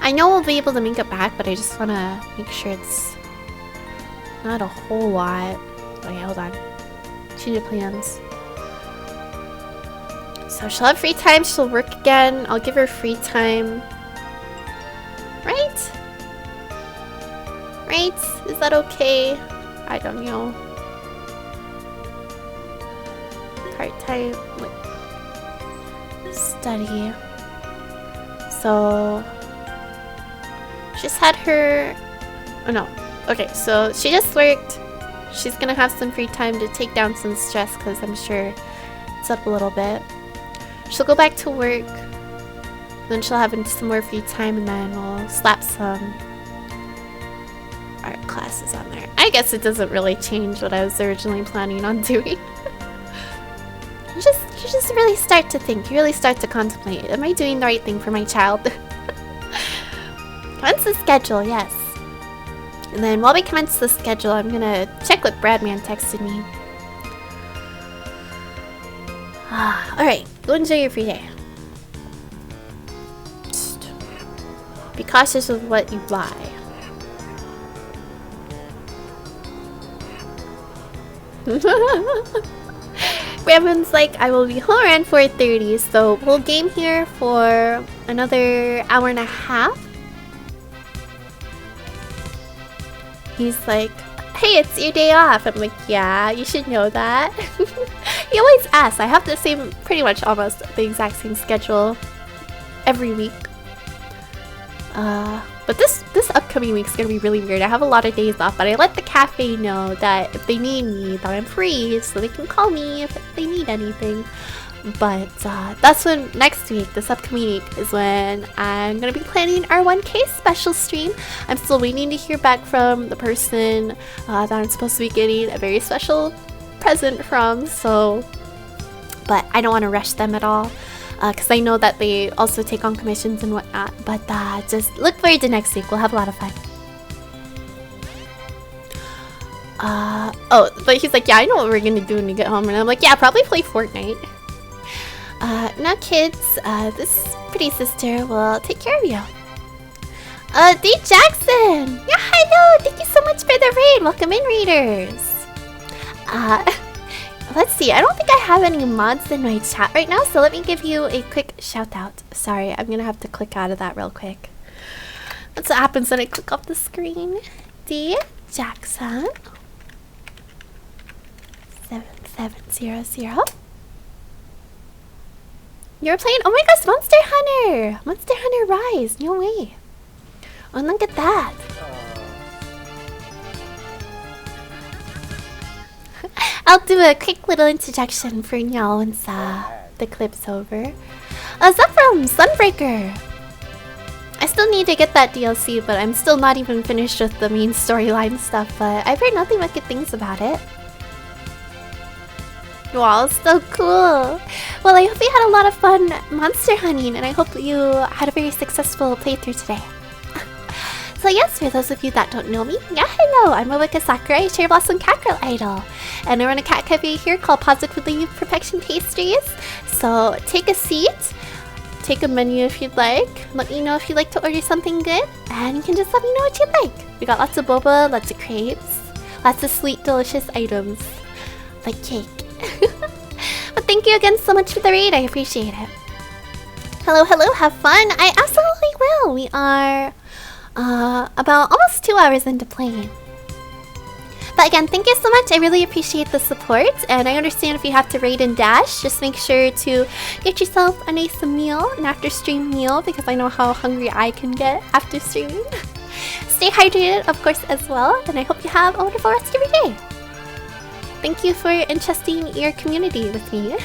Speaker 1: I know we'll be able to make it back, but I just wanna make sure it's not a whole lot. Okay, hold on. Change of plans. So she'll have free time, she'll work again. I'll give her free time. Right? Right? Is that okay? I don't know. Part-time study. So she just had her... Oh no. Okay, so she just worked. She's gonna have some free time to take down some stress because I'm sure it's up a little bit. She'll go back to work, then she'll have some more free time, and then we'll slap some art classes on there. I guess it doesn't really change what I was originally planning on doing. You just really start to think. You really start to contemplate. Am I doing the right thing for my child? Commence the schedule, yes. And then while we commence the schedule, I'm gonna check what Bradman texted me. Alright, go enjoy your free day. Just be cautious with what you buy. Bradman's like, I will be home around 4:30, so we'll game here for another hour and a half. He's like, hey, it's your day off. I'm like, yeah, you should know that. He always asks. I have the same, pretty much almost the exact same schedule every week. But this upcoming week's gonna be really weird. I have a lot of days off, but I let the cafe know that if they need me, that I'm free, so they can call me if they need anything. But that's when next week, this upcoming week, is when I'm gonna be planning our 1K special stream. I'm still waiting to hear back from the person that I'm supposed to be getting a very special present from. So, but I don't want to rush them at all because I know that they also take on commissions and whatnot. But just look forward to next week. We'll have a lot of fun. Oh, but he's like, yeah, I know what we're gonna do when you get home, and I'm like, yeah, probably play Fortnite. Now kids, this pretty sister will take care of you. D Jackson! Yeah, hello! Thank you so much for the raid! Welcome in, raiders! Let's see, I don't think I have any mods in my chat right now, so let me give you a quick shout out. Sorry, I'm gonna have to click out of that real quick. That's what happens when I click off the screen. D Jackson 7700. You're playing, oh my gosh, Monster Hunter! Monster Hunter Rise, no way. Oh, look at that. I'll do a quick little introduction for y'all once the clip's over. Is that from Sunbreaker? I still need to get that DLC, but I'm still not even finished with the main storyline stuff, but I've heard nothing but good things about it. Wow, so cool! Well, I hope you had a lot of fun monster hunting, and I hope you had a very successful playthrough today. So yes, for those of you that don't know me, yeah, hello! I'm Awika Sakurai, Cherry Blossom Cat Girl idol, and I run a cat cafe here called Positively Perfection Pastries. So take a seat, take a menu if you'd like, let me know if you'd like to order something good, and you can just let me know what you'd like. We got lots of boba, lots of crepes, lots of sweet, delicious items, like cake. But thank you again so much for the raid, I appreciate it. Hello, hello, have fun! I absolutely will! We are about almost 2 hours into playing. But again, thank you so much, I really appreciate the support, and I understand if you have to raid and dash, just make sure to get yourself a nice meal, an after stream meal, because I know how hungry I can get after streaming. Stay hydrated, of course, as well, and I hope you have a wonderful rest of your day. Thank you for entrusting your community with me.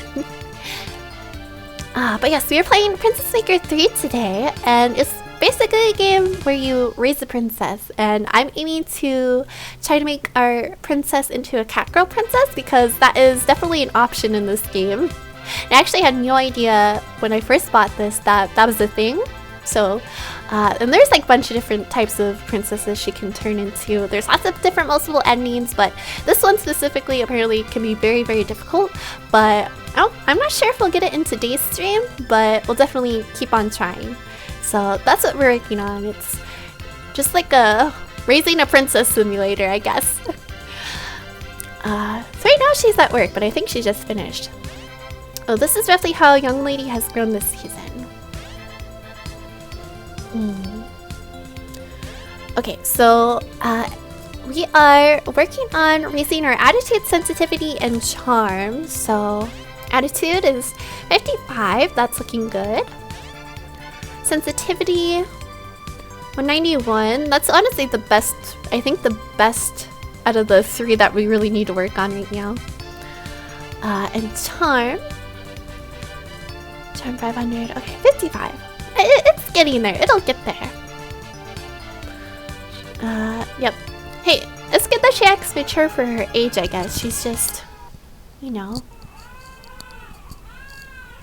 Speaker 1: But yes, we are playing Princess Maker 3 today, and it's basically a game where you raise a princess, and I'm aiming to try to make our princess into a cat girl princess because that is definitely an option in this game. And I actually had no idea when I first bought this that that was a thing. So, and there's like a bunch of different types of princesses she can turn into. There's lots of different multiple endings, but this one specifically apparently can be very, very difficult. But I'm not sure if we'll get it in today's stream, but we'll definitely keep on trying. So that's what we're working on. It's just like a raising a princess simulator, I guess. So right now she's at work, but I think she just finished. Oh, this is roughly how Young Lady has grown this season. Okay, so we are working on raising our attitude, sensitivity, and charm. So attitude is 55, that's looking good. Sensitivity 191, that's honestly the best, I think the best out of the 3 that we really need to work on right now. And charm 500, okay, 55. It's getting there, it'll get there. Yep, that she acts mature for her age, I guess. She's just, you know,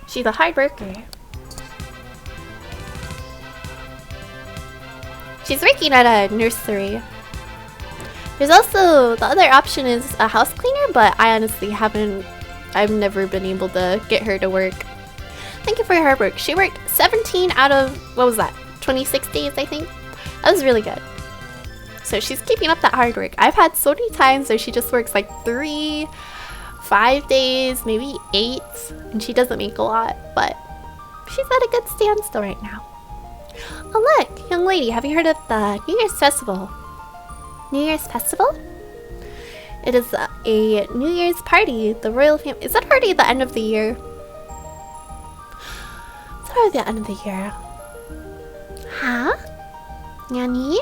Speaker 1: she's a hard worker. She's working at a nursery. There's also, the other option is a house cleaner, but I honestly I've never been able to get her to work. Thank you for your hard work. She worked 17 out of, what was that, 26 days, I think? That was really good. So she's keeping up that hard work. I've had so many times where she just works like 3, 5 days, maybe 8, and she doesn't make a lot, but she's at a good standstill right now. Oh look, young lady, have you heard of the New Year's Festival? New Year's Festival? It is a New Year's party. The royal family. Is that already the end of the year? It's already the end of the year. Huh? Nani?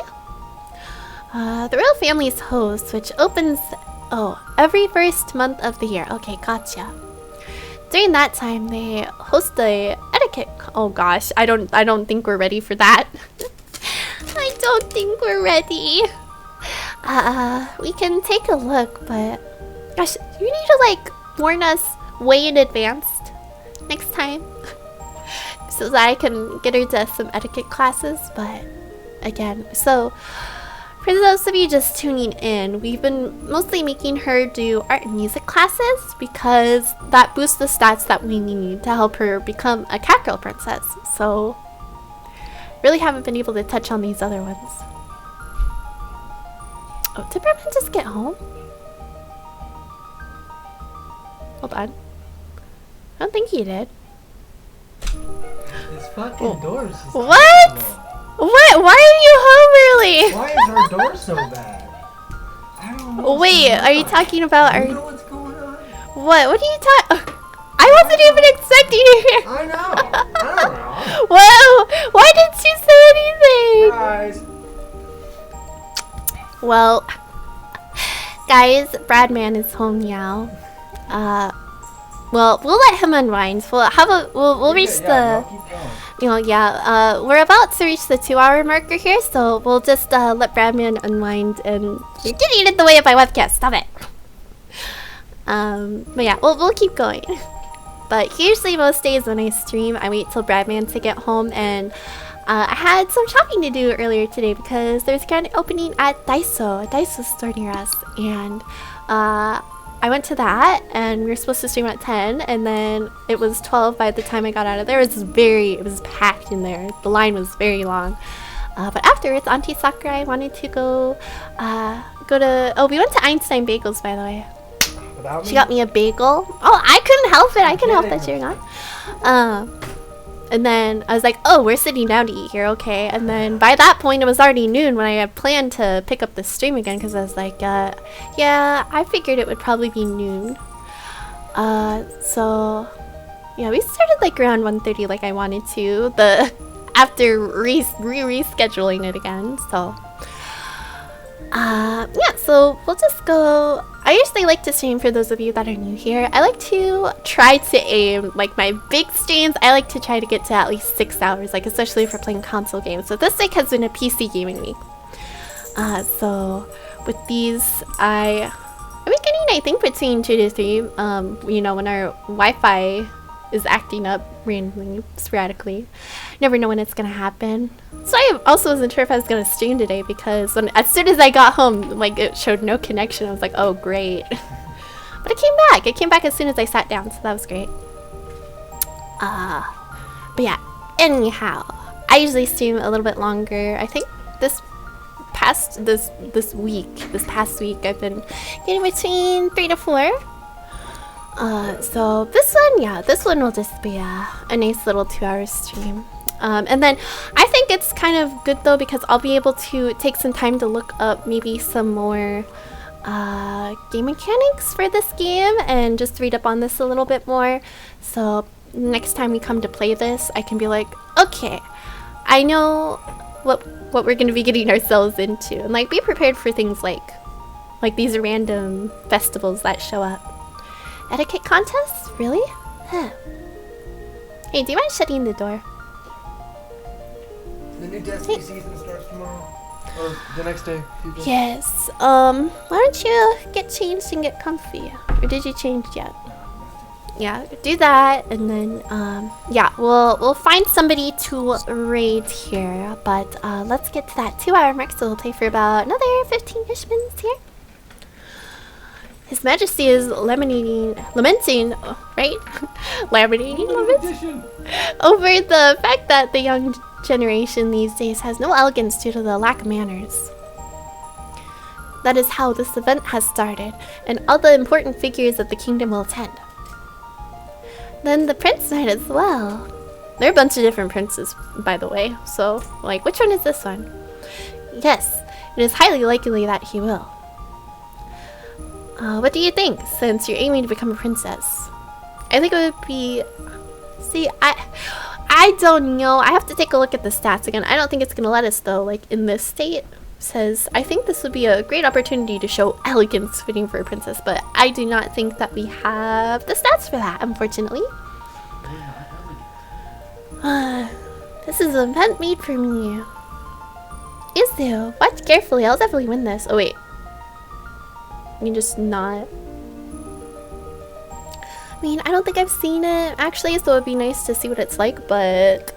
Speaker 1: The royal family's host, which opens every first month of the year. Okay, gotcha. During that time, they host a etiquette. Oh gosh, I don't think we're ready for that. I don't think we're ready. We can take a look, but gosh, you need to like warn us way in advance next time so that I can get her to some etiquette classes. But again, so for those of you just tuning in, we've been mostly making her do art and music classes because that boosts the stats that we need to help her become a catgirl princess. So really haven't been able to touch on these other ones. Oh, did Batman just get home? Hold on. I don't think he did.
Speaker 2: This fucking doors is
Speaker 1: what?
Speaker 2: terrible.
Speaker 1: What? Why are you home early?
Speaker 2: Why is our door so bad? I don't know.
Speaker 1: Wait, are you talking about
Speaker 2: You know what's going on?
Speaker 1: What are you talking? I wasn't even expecting you here.
Speaker 2: I know. I don't know.
Speaker 1: Whoa! Why didn't you say anything?
Speaker 2: Guys.
Speaker 1: Well, guys, Bradman is home now. Well, we'll let him unwind. We'll reach the, we're about to reach the 2-hour marker here, so we'll just let Bradman unwind. And you're getting in the way of my webcam. Stop it. But yeah, we'll keep going. But usually most days when I stream, I wait till Bradman to get home, and I had some shopping to do earlier today because there's a grand opening at Daiso, a Daiso store near us, and I went to that, and we were supposed to stream at 10, and then it was 12 by the time I got out of there. It was packed in there. The line was very long. But afterwards, Auntie Sakurai wanted to go we went to Einstein Bagels, by the way.
Speaker 2: Without
Speaker 1: She got me a bagel. Oh, I couldn't help it. I couldn't help that you're not. And then I was like, oh, we're sitting down to eat here, okay. And then by that point, it was already noon when I had planned to pick up the stream again, because I was like, yeah, I figured it would probably be noon. So, yeah, we started like around 1:30 like I wanted to, after rescheduling it again, so. Yeah, so we'll just go. I usually like to stream, for those of you that are new here, I like to try to aim, like my big streams, I like to try to get to at least 6 hours, like especially for playing console games. So this week has been a PC gaming week. So with these, I'm getting, I think, between 2 to 3, when our Wi-Fi is acting up randomly, sporadically. Never know when it's gonna happen. So I also wasn't sure if I was gonna stream today, because as soon as I got home, like it showed no connection. I was like, oh great. But it came back. It came back as soon as I sat down, so that was great. But yeah, anyhow, I usually stream a little bit longer. I think this past week, I've been getting between 3 to 4. So this one will just be a nice little 2-hour stream. And then I think it's kind of good though, because I'll be able to take some time to look up maybe some more game mechanics for this game and just read up on this a little bit more. So next time we come to play this, I can be like, okay, I know what we're going to be getting ourselves into, and like be prepared for things like these random festivals that show up. Etiquette contests? Really? Huh. Hey, do you mind shutting the door?
Speaker 2: The new Destiny season starts tomorrow. Or the next day. People.
Speaker 1: Yes. Why don't you get changed and get comfy? Or did you change yet? Yeah, do that, and then yeah, we'll find somebody to raid here. But let's get to that 2-hour mark, so we'll play for about another 15-ish minutes here. His Majesty is lamenting, right? Lamenting over the fact that the young generation these days has no elegance due to the lack of manners. That is how this event has started, and all the important figures of the kingdom will attend. Then the prince might as well. There are a bunch of different princes, by the way, so, like, which one is this one? Yes, it is highly likely that he will. What do you think, since you're aiming to become a princess? I think it would be... See, I don't know. I have to take a look at the stats again. I don't think it's going to let us, though, like, in this state. Says, I think this would be a great opportunity to show elegance fitting for a princess, but I do not think that we have the stats for that, unfortunately. This is an event made for me. Izu, watch carefully. I'll definitely win this. Oh, wait. You can just not. I mean, I don't think I've seen it, actually, so it would be nice to see what it's like, but...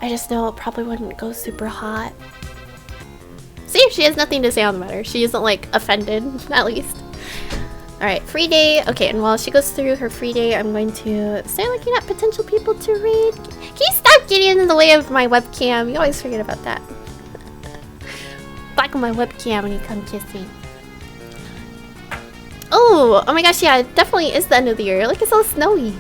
Speaker 1: I just know it probably wouldn't go super hot. See, she has nothing to say on the matter. She isn't, like, offended, at least. Alright, free day. Okay, and while she goes through her free day, I'm going to start looking at potential people to raid. Can you stop getting in the way of my webcam? You always forget about that. Back on my webcam when you come kiss me. Oh my gosh, yeah, it definitely is the end of the year. Like, it's all snowy.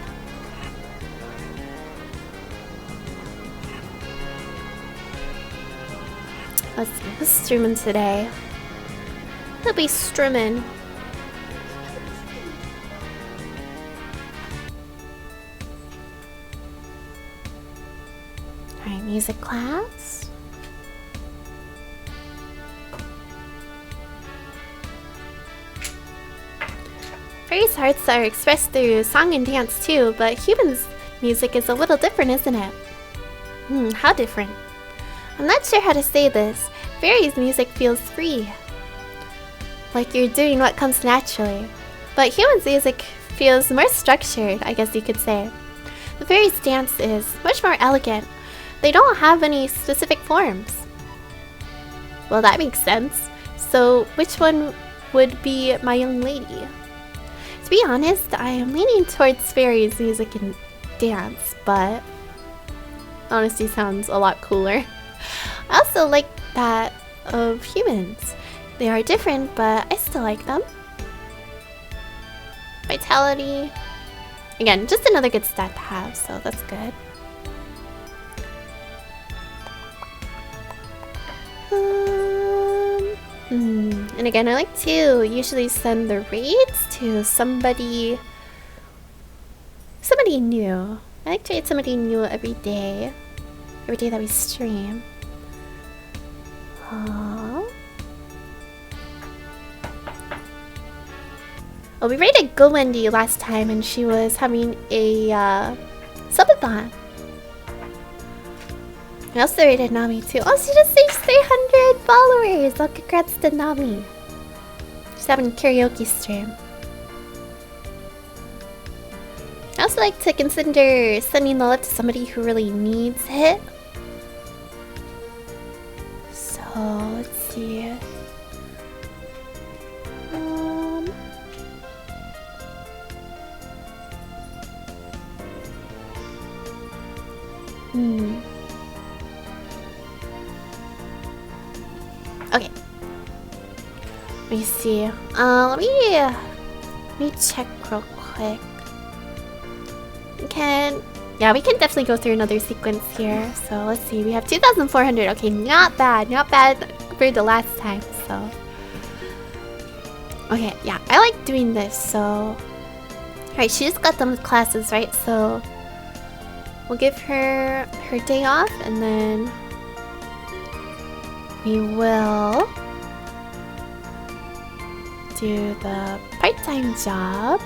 Speaker 1: Let's see, who's streaming today? He'll be streaming. Alright, music class. Fairy's hearts are expressed through song and dance too, but humans' music is a little different, isn't it? How different? I'm not sure how to say this. Fairy's music feels free. Like you're doing what comes naturally. But humans' music feels more structured, I guess you could say. The fairy's dance is much more elegant. They don't have any specific forms. Well, that makes sense. So, which one would be my young lady? To be honest, I am leaning towards Fairy's music and dance, but honesty sounds a lot cooler. I also like that of humans. They are different, but I still like them. Vitality. Again, just another good stat to have, so that's good. And again, I like to usually send the raids to somebody new. I like to raid somebody new every day that we stream. Aww. Oh, we raided Go Wendy last time and she was having a subathon. I also rated Nami too. Oh, she just reached 300 followers! Oh, congrats to Nami. She's having a karaoke stream. I also like to consider sending the love to somebody who really needs it. So, let's see. Okay. Let me see. Let me check real quick. Yeah, we can definitely go through another sequence here. So let's see. We have 2,400. Okay, not bad compared to last time. So okay, yeah, I like doing this. So alright, she just got done with classes, right? So we'll give her her day off, and then we will do the part-time job.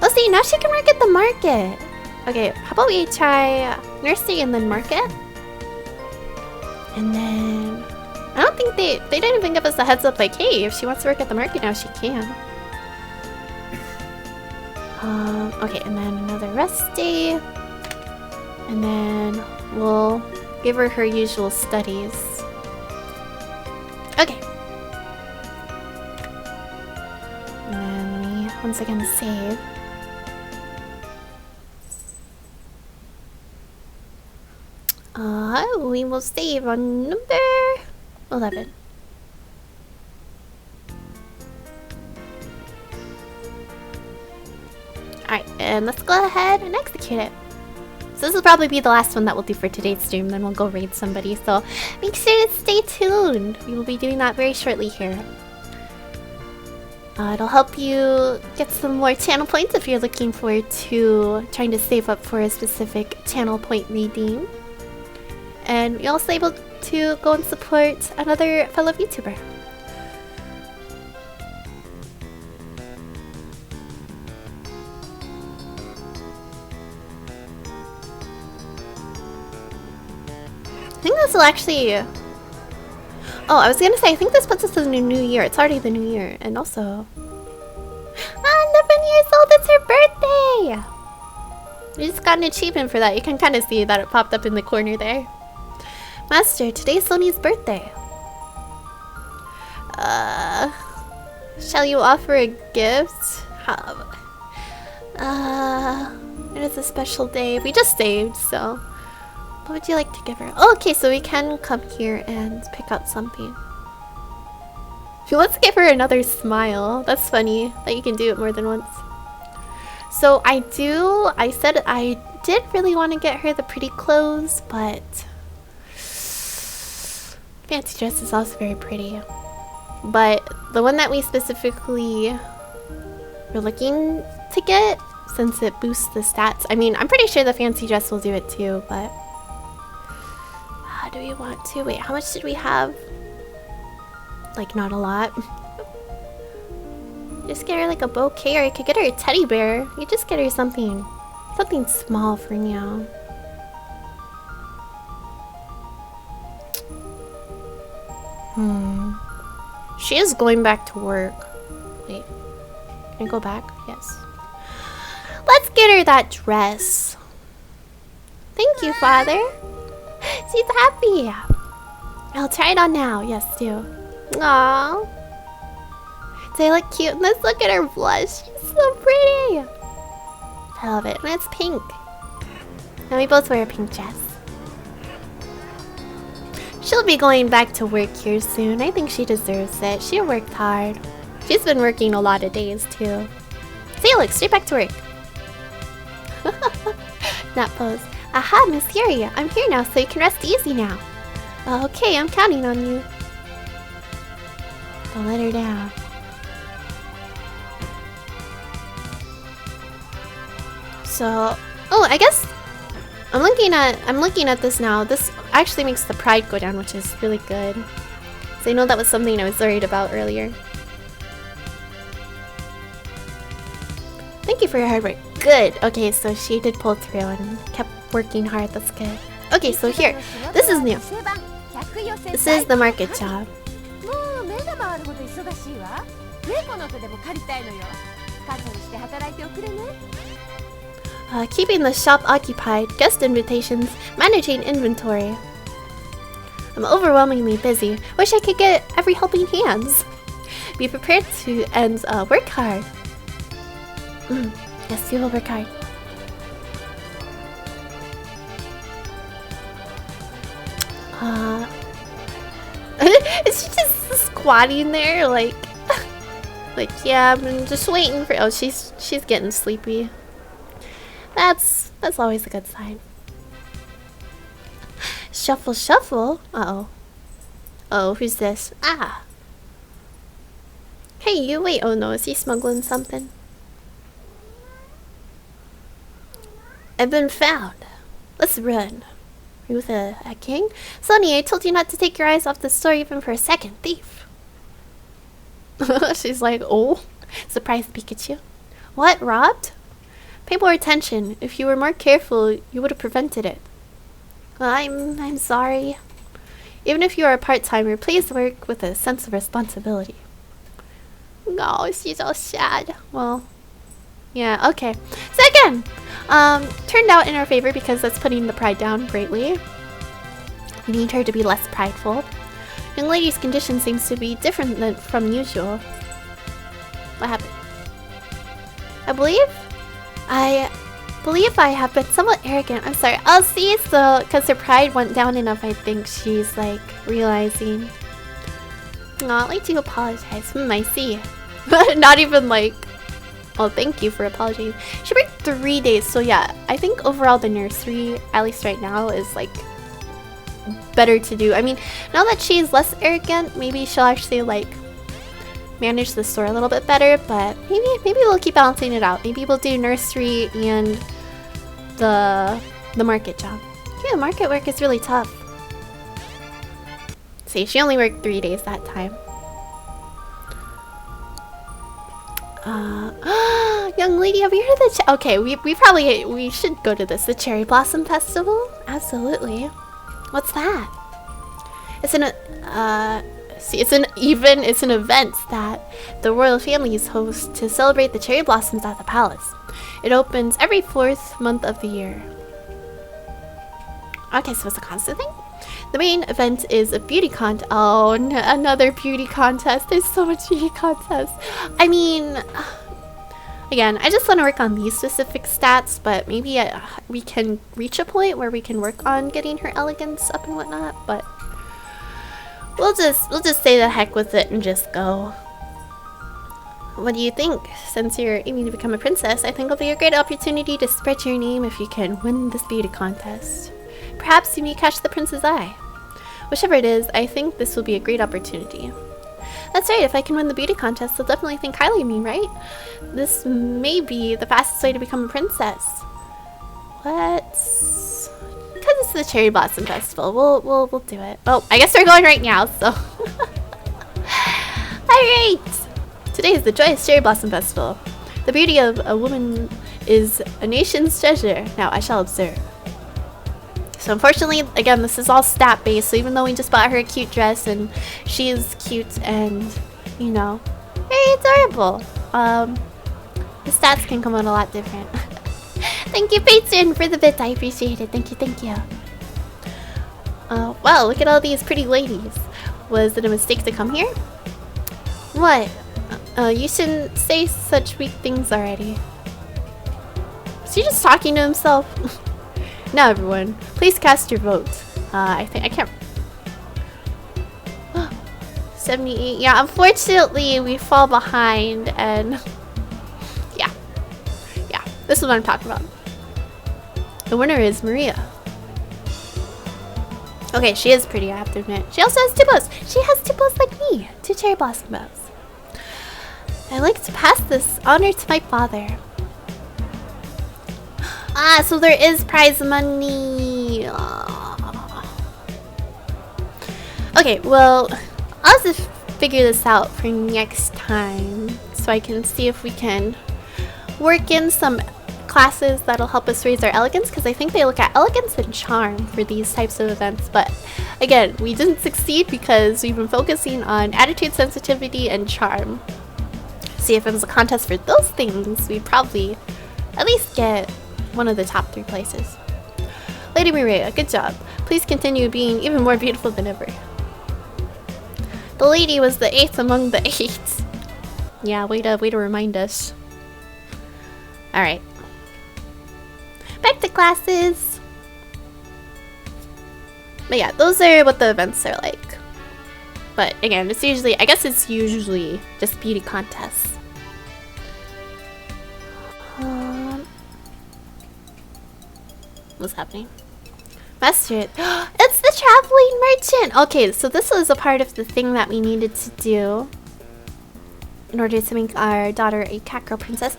Speaker 1: Oh, see, now she can work at the market. Okay, how about we try nursery and then market? And then I don't think they didn't even give us a heads up like, hey, if she wants to work at the market now, she can. Okay, and then another rest day. And then we'll give her her usual studies. Okay. And then let me once again save. We will save on number 11. Alright, and let's go ahead and execute it. So this will probably be the last one that we'll do for today's stream, then we'll go raid somebody, so make sure to stay tuned. We will be doing that very shortly here. It'll help you get some more channel points if you're looking forward to trying to save up for a specific channel point redeem. And you're also able to go and support another fellow VTuber. I think this will actually... Oh, I was gonna say, I think this puts us in the new year. It's already the new year. And also... 11 years old, it's her birthday! We just got an achievement for that. You can kind of see that it popped up in the corner there. Master, today's Sony's birthday. Shall you offer a gift? It is a special day. We just saved, so... What would you like to give her? Oh, okay, so we can come here and pick out something. Let's give her another smile. That's funny that you can do it more than once. So I said I did really want to get her the pretty clothes, but... Fancy dress is also very pretty. But the one that we specifically were looking to get, since it boosts the stats... I mean, I'm pretty sure the fancy dress will do it too, but... How do we want to? Wait, how much did we have? Like, not a lot. Just get her like a bouquet, or I could get her a teddy bear. You just get her something small for now. She is going back to work. Wait, can I go back? Yes. Let's get her that dress. Thank you, Father. She's happy. I'll try it on now. Yes, do. Aww. They look cute. Let's look at her blush. She's so pretty. I love it. And it's pink. And we both wear a pink dress. She'll be going back to work here soon. I think she deserves it. She worked hard. She's been working a lot of days too. See, look, straight back to work. That pose. Aha, Miss Faery. I'm here now, so you can rest easy now. Okay, I'm counting on you. Don't let her down. So, oh, I guess I'm looking at this now. This actually makes the pride go down, which is really good. So I know that was something I was worried about earlier. Thank you for your hard work. Good. Okay, so she did pull through and kept working hard. That's good. Okay, so here, this is new. This is the market job. Keeping the shop occupied, guest invitations, managing inventory. I'm overwhelmingly busy. Wish I could get every helping hands. Be prepared to and work hard. Yes, we will work hard. Is she just squatting there like yeah, I'm just waiting for... Oh, she's getting sleepy. That's always a good sign. Shuffle, shuffle. Uh-oh. Oh, who's this? Ah. Hey, you wait. Oh no, is he smuggling something? I've been found. Let's run. Are you with a king? Sonny, I told you not to take your eyes off the store even for a second. Thief. She's like, oh. Surprised Pikachu. What, robbed? Pay more attention. If you were more careful, you would have prevented it. Well, I'm sorry. Even if you are a part-timer, please work with a sense of responsibility. No, she's all sad. Well, yeah, okay. So again, turned out in our favor because that's putting the pride down greatly. We need her to be less prideful. Young lady's condition seems to be different than from usual. What happened? I believe I have been somewhat arrogant. I'm sorry. Oh, see, so because her pride went down enough, I think she's like realizing. Oh, I'd like to apologize. I see. Not even like, oh, thank you for apologizing. She worked 3 days, so yeah, I think overall the nursery, at least right now, is like better to do. I mean, now that she's less arrogant, maybe she'll actually like manage the store a little bit better, but maybe we'll keep balancing it out. Maybe we'll do nursery and the market job. Yeah, market work is really tough. See, she only worked 3 days that time. Young lady, have you heard of the okay, we should go to this. The Cherry Blossom Festival? Absolutely. What's that? It's an event that the royal families host to celebrate the cherry blossoms at the palace. It opens every 4th month of the year. Okay, so it's a constant thing? The main event is a beauty contest. Oh, another beauty contest. There's so much beauty contests. I mean, again, I just want to work on these specific stats, but maybe we can reach a point where we can work on getting her elegance up and whatnot, but we'll just say the heck with it and just go. What do you think? Since you're aiming to become a princess, I think it'll be a great opportunity to spread your name if you can win this beauty contest. Perhaps you may catch the prince's eye. Whichever it is, I think this will be a great opportunity. That's right, if I can win the beauty contest, they'll definitely think highly of me, right? This may be the fastest way to become a princess. Because it's the Cherry Blossom Festival, we'll do it. Oh, I guess we're going right now, so. Alright! Today is the joyous Cherry Blossom Festival. The beauty of a woman is a nation's treasure. Now I shall observe. So unfortunately, again, this is all stat based, so even though we just bought her a cute dress and she is cute and, you know, very adorable, the stats can come out a lot different. Thank you, Patron, for the bit. I appreciate it. Thank you, thank you. Wow, look at all these pretty ladies. Was it a mistake to come here? What? You shouldn't say such weak things already. Is he just talking to himself? Now everyone, please cast your vote. I can't... 78, yeah, unfortunately we fall behind and... Yeah, this is what I'm talking about. The winner is Maria. Okay, she is pretty, I have to admit. She also has 2 bows. She has 2 bows like me. 2 cherry blossom bows. I'd like to pass this honor to my father. Ah, so there is prize money. Okay, well, I'll just figure this out for next time so I can see if we can work in some classes that'll help us raise our elegance, because I think they look at elegance and charm for these types of events. But again, we didn't succeed because we've been focusing on attitude, sensitivity, and charm. See, if it was a contest for those things, we'd probably at least get one of the top 3 places. Lady Maria, good job. Please continue being even more beautiful than ever. The lady was the 8th among the 8. Yeah, way to remind us. Alright. Back to classes. But yeah, those are what the events are like. But again, it's usually just beauty contests. What's happening? Master, it's the traveling merchant! Okay, so this was a part of the thing that we needed to do in order to make our daughter a cat girl princess.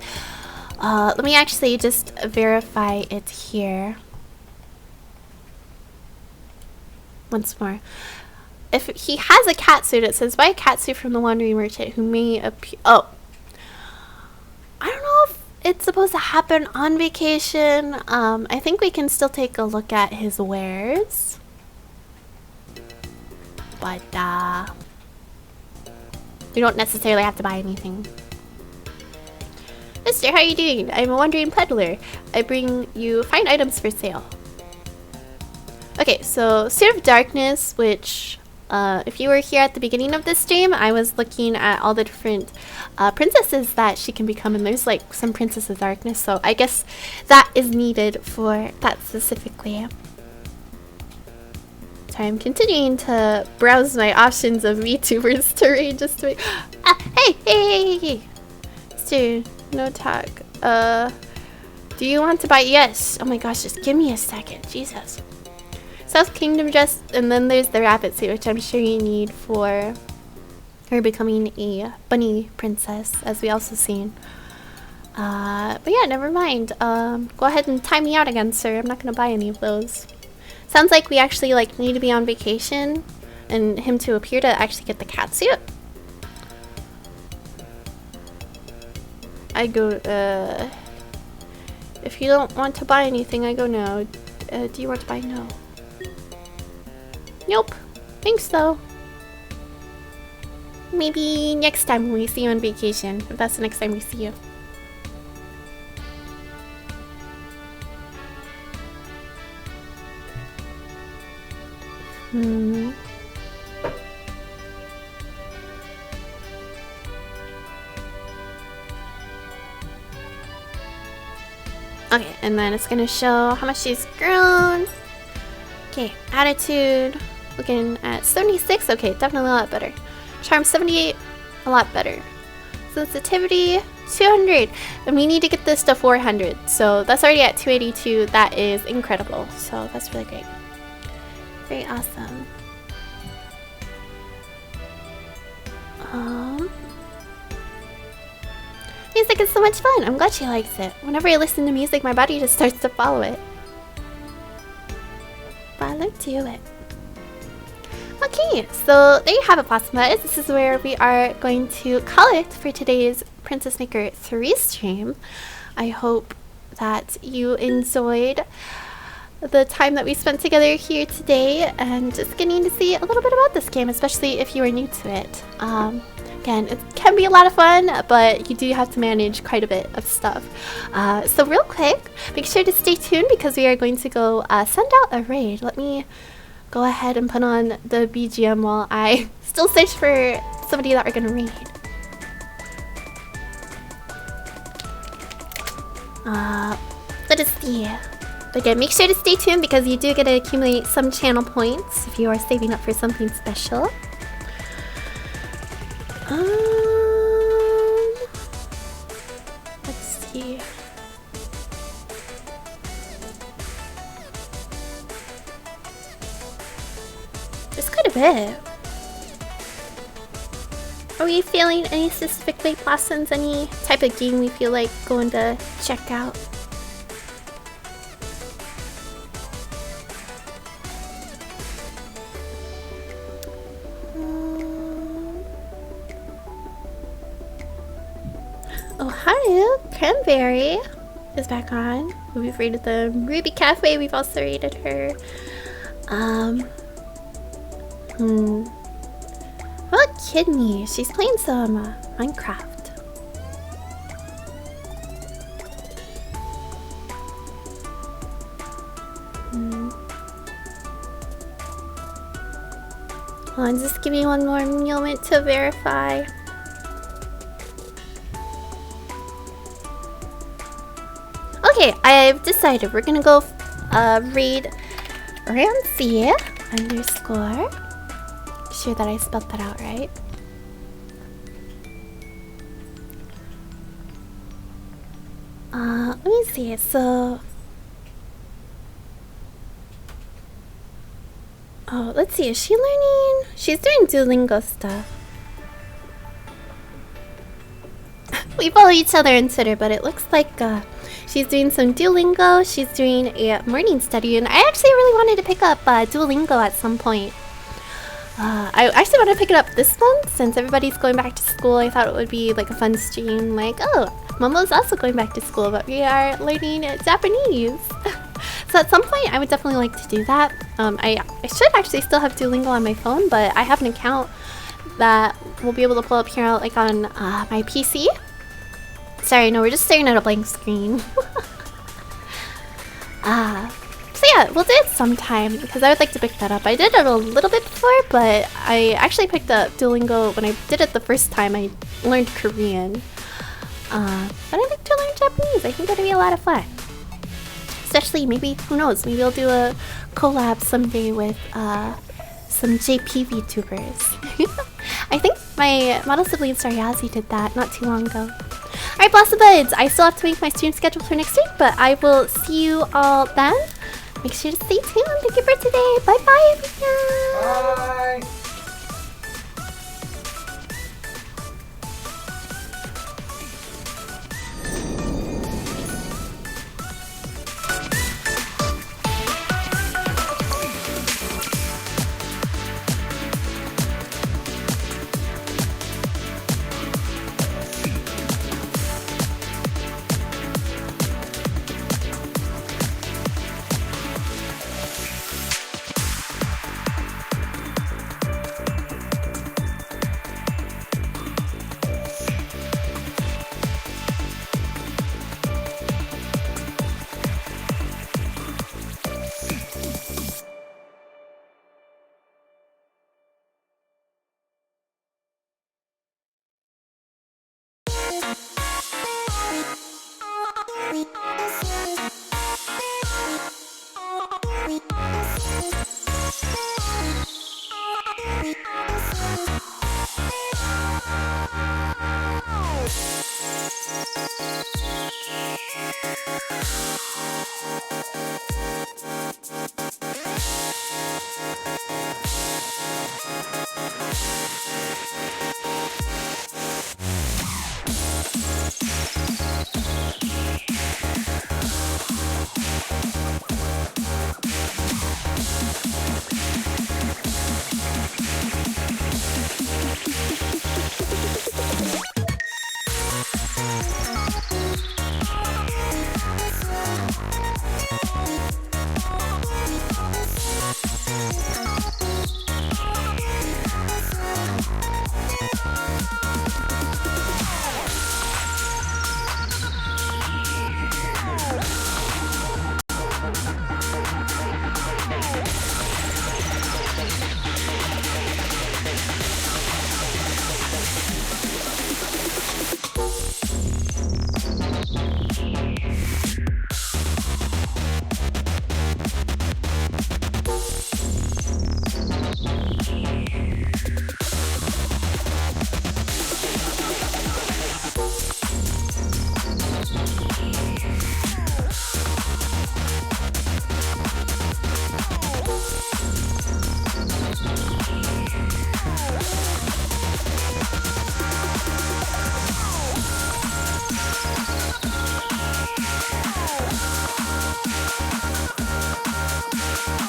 Speaker 1: Let me actually just verify it here. Once more. If he has a cat suit, it says, buy a cat suit from the wandering merchant who may appear... Oh. I don't know if it's supposed to happen on vacation. I think we can still take a look at his wares. but you don't necessarily have to buy anything. Mister, how are you doing? I'm a wandering peddler. I bring you fine items for sale. Okay, so Sphere of Darkness, which if you were here at the beginning of this stream, I was looking at all the different princesses that she can become, and there's like some Princess of Darkness, so I guess that is needed for that specifically. Sorry, I'm continuing to browse my options of VTubers to raid just to hey! Mister, no talk. Do you want to buy? Yes. Oh my gosh, just give me a second. Jesus. South Kingdom dress, and then there's the rabbit suit, which I'm sure you need for her becoming a bunny princess, as we also seen. But yeah, never mind. Go ahead and time me out again, sir. I'm not gonna buy any of those. Sounds like we actually like need to be on vacation, and him to appear to actually get the cat suit. I go, if you don't want to buy anything, I go no. Do you want to buy? No. Nope. Thanks though. Maybe next time when we see you on vacation, if that's the next time we see you. Okay, and then it's gonna show how much she's grown. Okay, attitude, looking at 76. Okay, definitely a lot better. Charm 78, a lot better. Sensitivity 200, and we need to get this to 400. So that's already at 282. That is incredible. So that's really great. Very awesome. Music is so much fun. I'm glad she likes it. Whenever I listen to music, my body just starts to follow it. Follow to it. Okay, so there you have it, Plasmas. This is where we are going to call it for today's Princess Maker 3 stream. I hope that you enjoyed the time that we spent together here today and just getting to see a little bit about this game, especially if you are new to it. Again, it can be a lot of fun, but you do have to manage quite a bit of stuff. So real quick, make sure to stay tuned because we are going to go send out a raid. Let me go ahead and put on the BGM while I still search for somebody that we're going to raid. Let us see. Again, make sure to stay tuned because you do get to accumulate some channel points if you are saving up for something special. Let's see. There's quite a bit. Are we feeling any specifically Blossoms? Any type of game we feel like going to check out? Oh, hi, Cranberry is back on. We've rated the Ruby Cafe. We've also rated her. What about Kidney? She's playing some Minecraft. Hold on, just give me one more moment to verify. Okay, I've decided we're gonna go read Ramsey _ sure that I spelled that out right. Let me see. So, oh, let's see. Is she learning? She's doing Duolingo stuff. We follow each other on Twitter, but it looks like she's doing some Duolingo. She's doing a morning study, and I actually really wanted to pick up Duolingo at some point. I actually want to pick it up this month since everybody's going back to school. I thought it would be like a fun stream. Like, oh, Momo's also going back to school, but we are learning Japanese. So at some point, I would definitely like to do that. I should actually still have Duolingo on my phone, but I have an account that we'll be able to pull up here like on my PC. Sorry, no, we're just staring at a blank screen. So yeah, we'll do it sometime because I would like to pick that up. I did it a little bit before, but I actually picked up Duolingo when I did it the first time. I learned Korean. But I'd like to learn Japanese. I think that'd be a lot of fun. Especially maybe, who knows, maybe I'll do a collab someday with some JP VTubers. I think my model sibling Saryazi did that not too long ago. Alright, Blossom Buds, I still have to make my stream schedule for next week, but I will see you all then. Make sure to stay tuned. Thank you for today. Bye bye, everyone.
Speaker 2: Bye.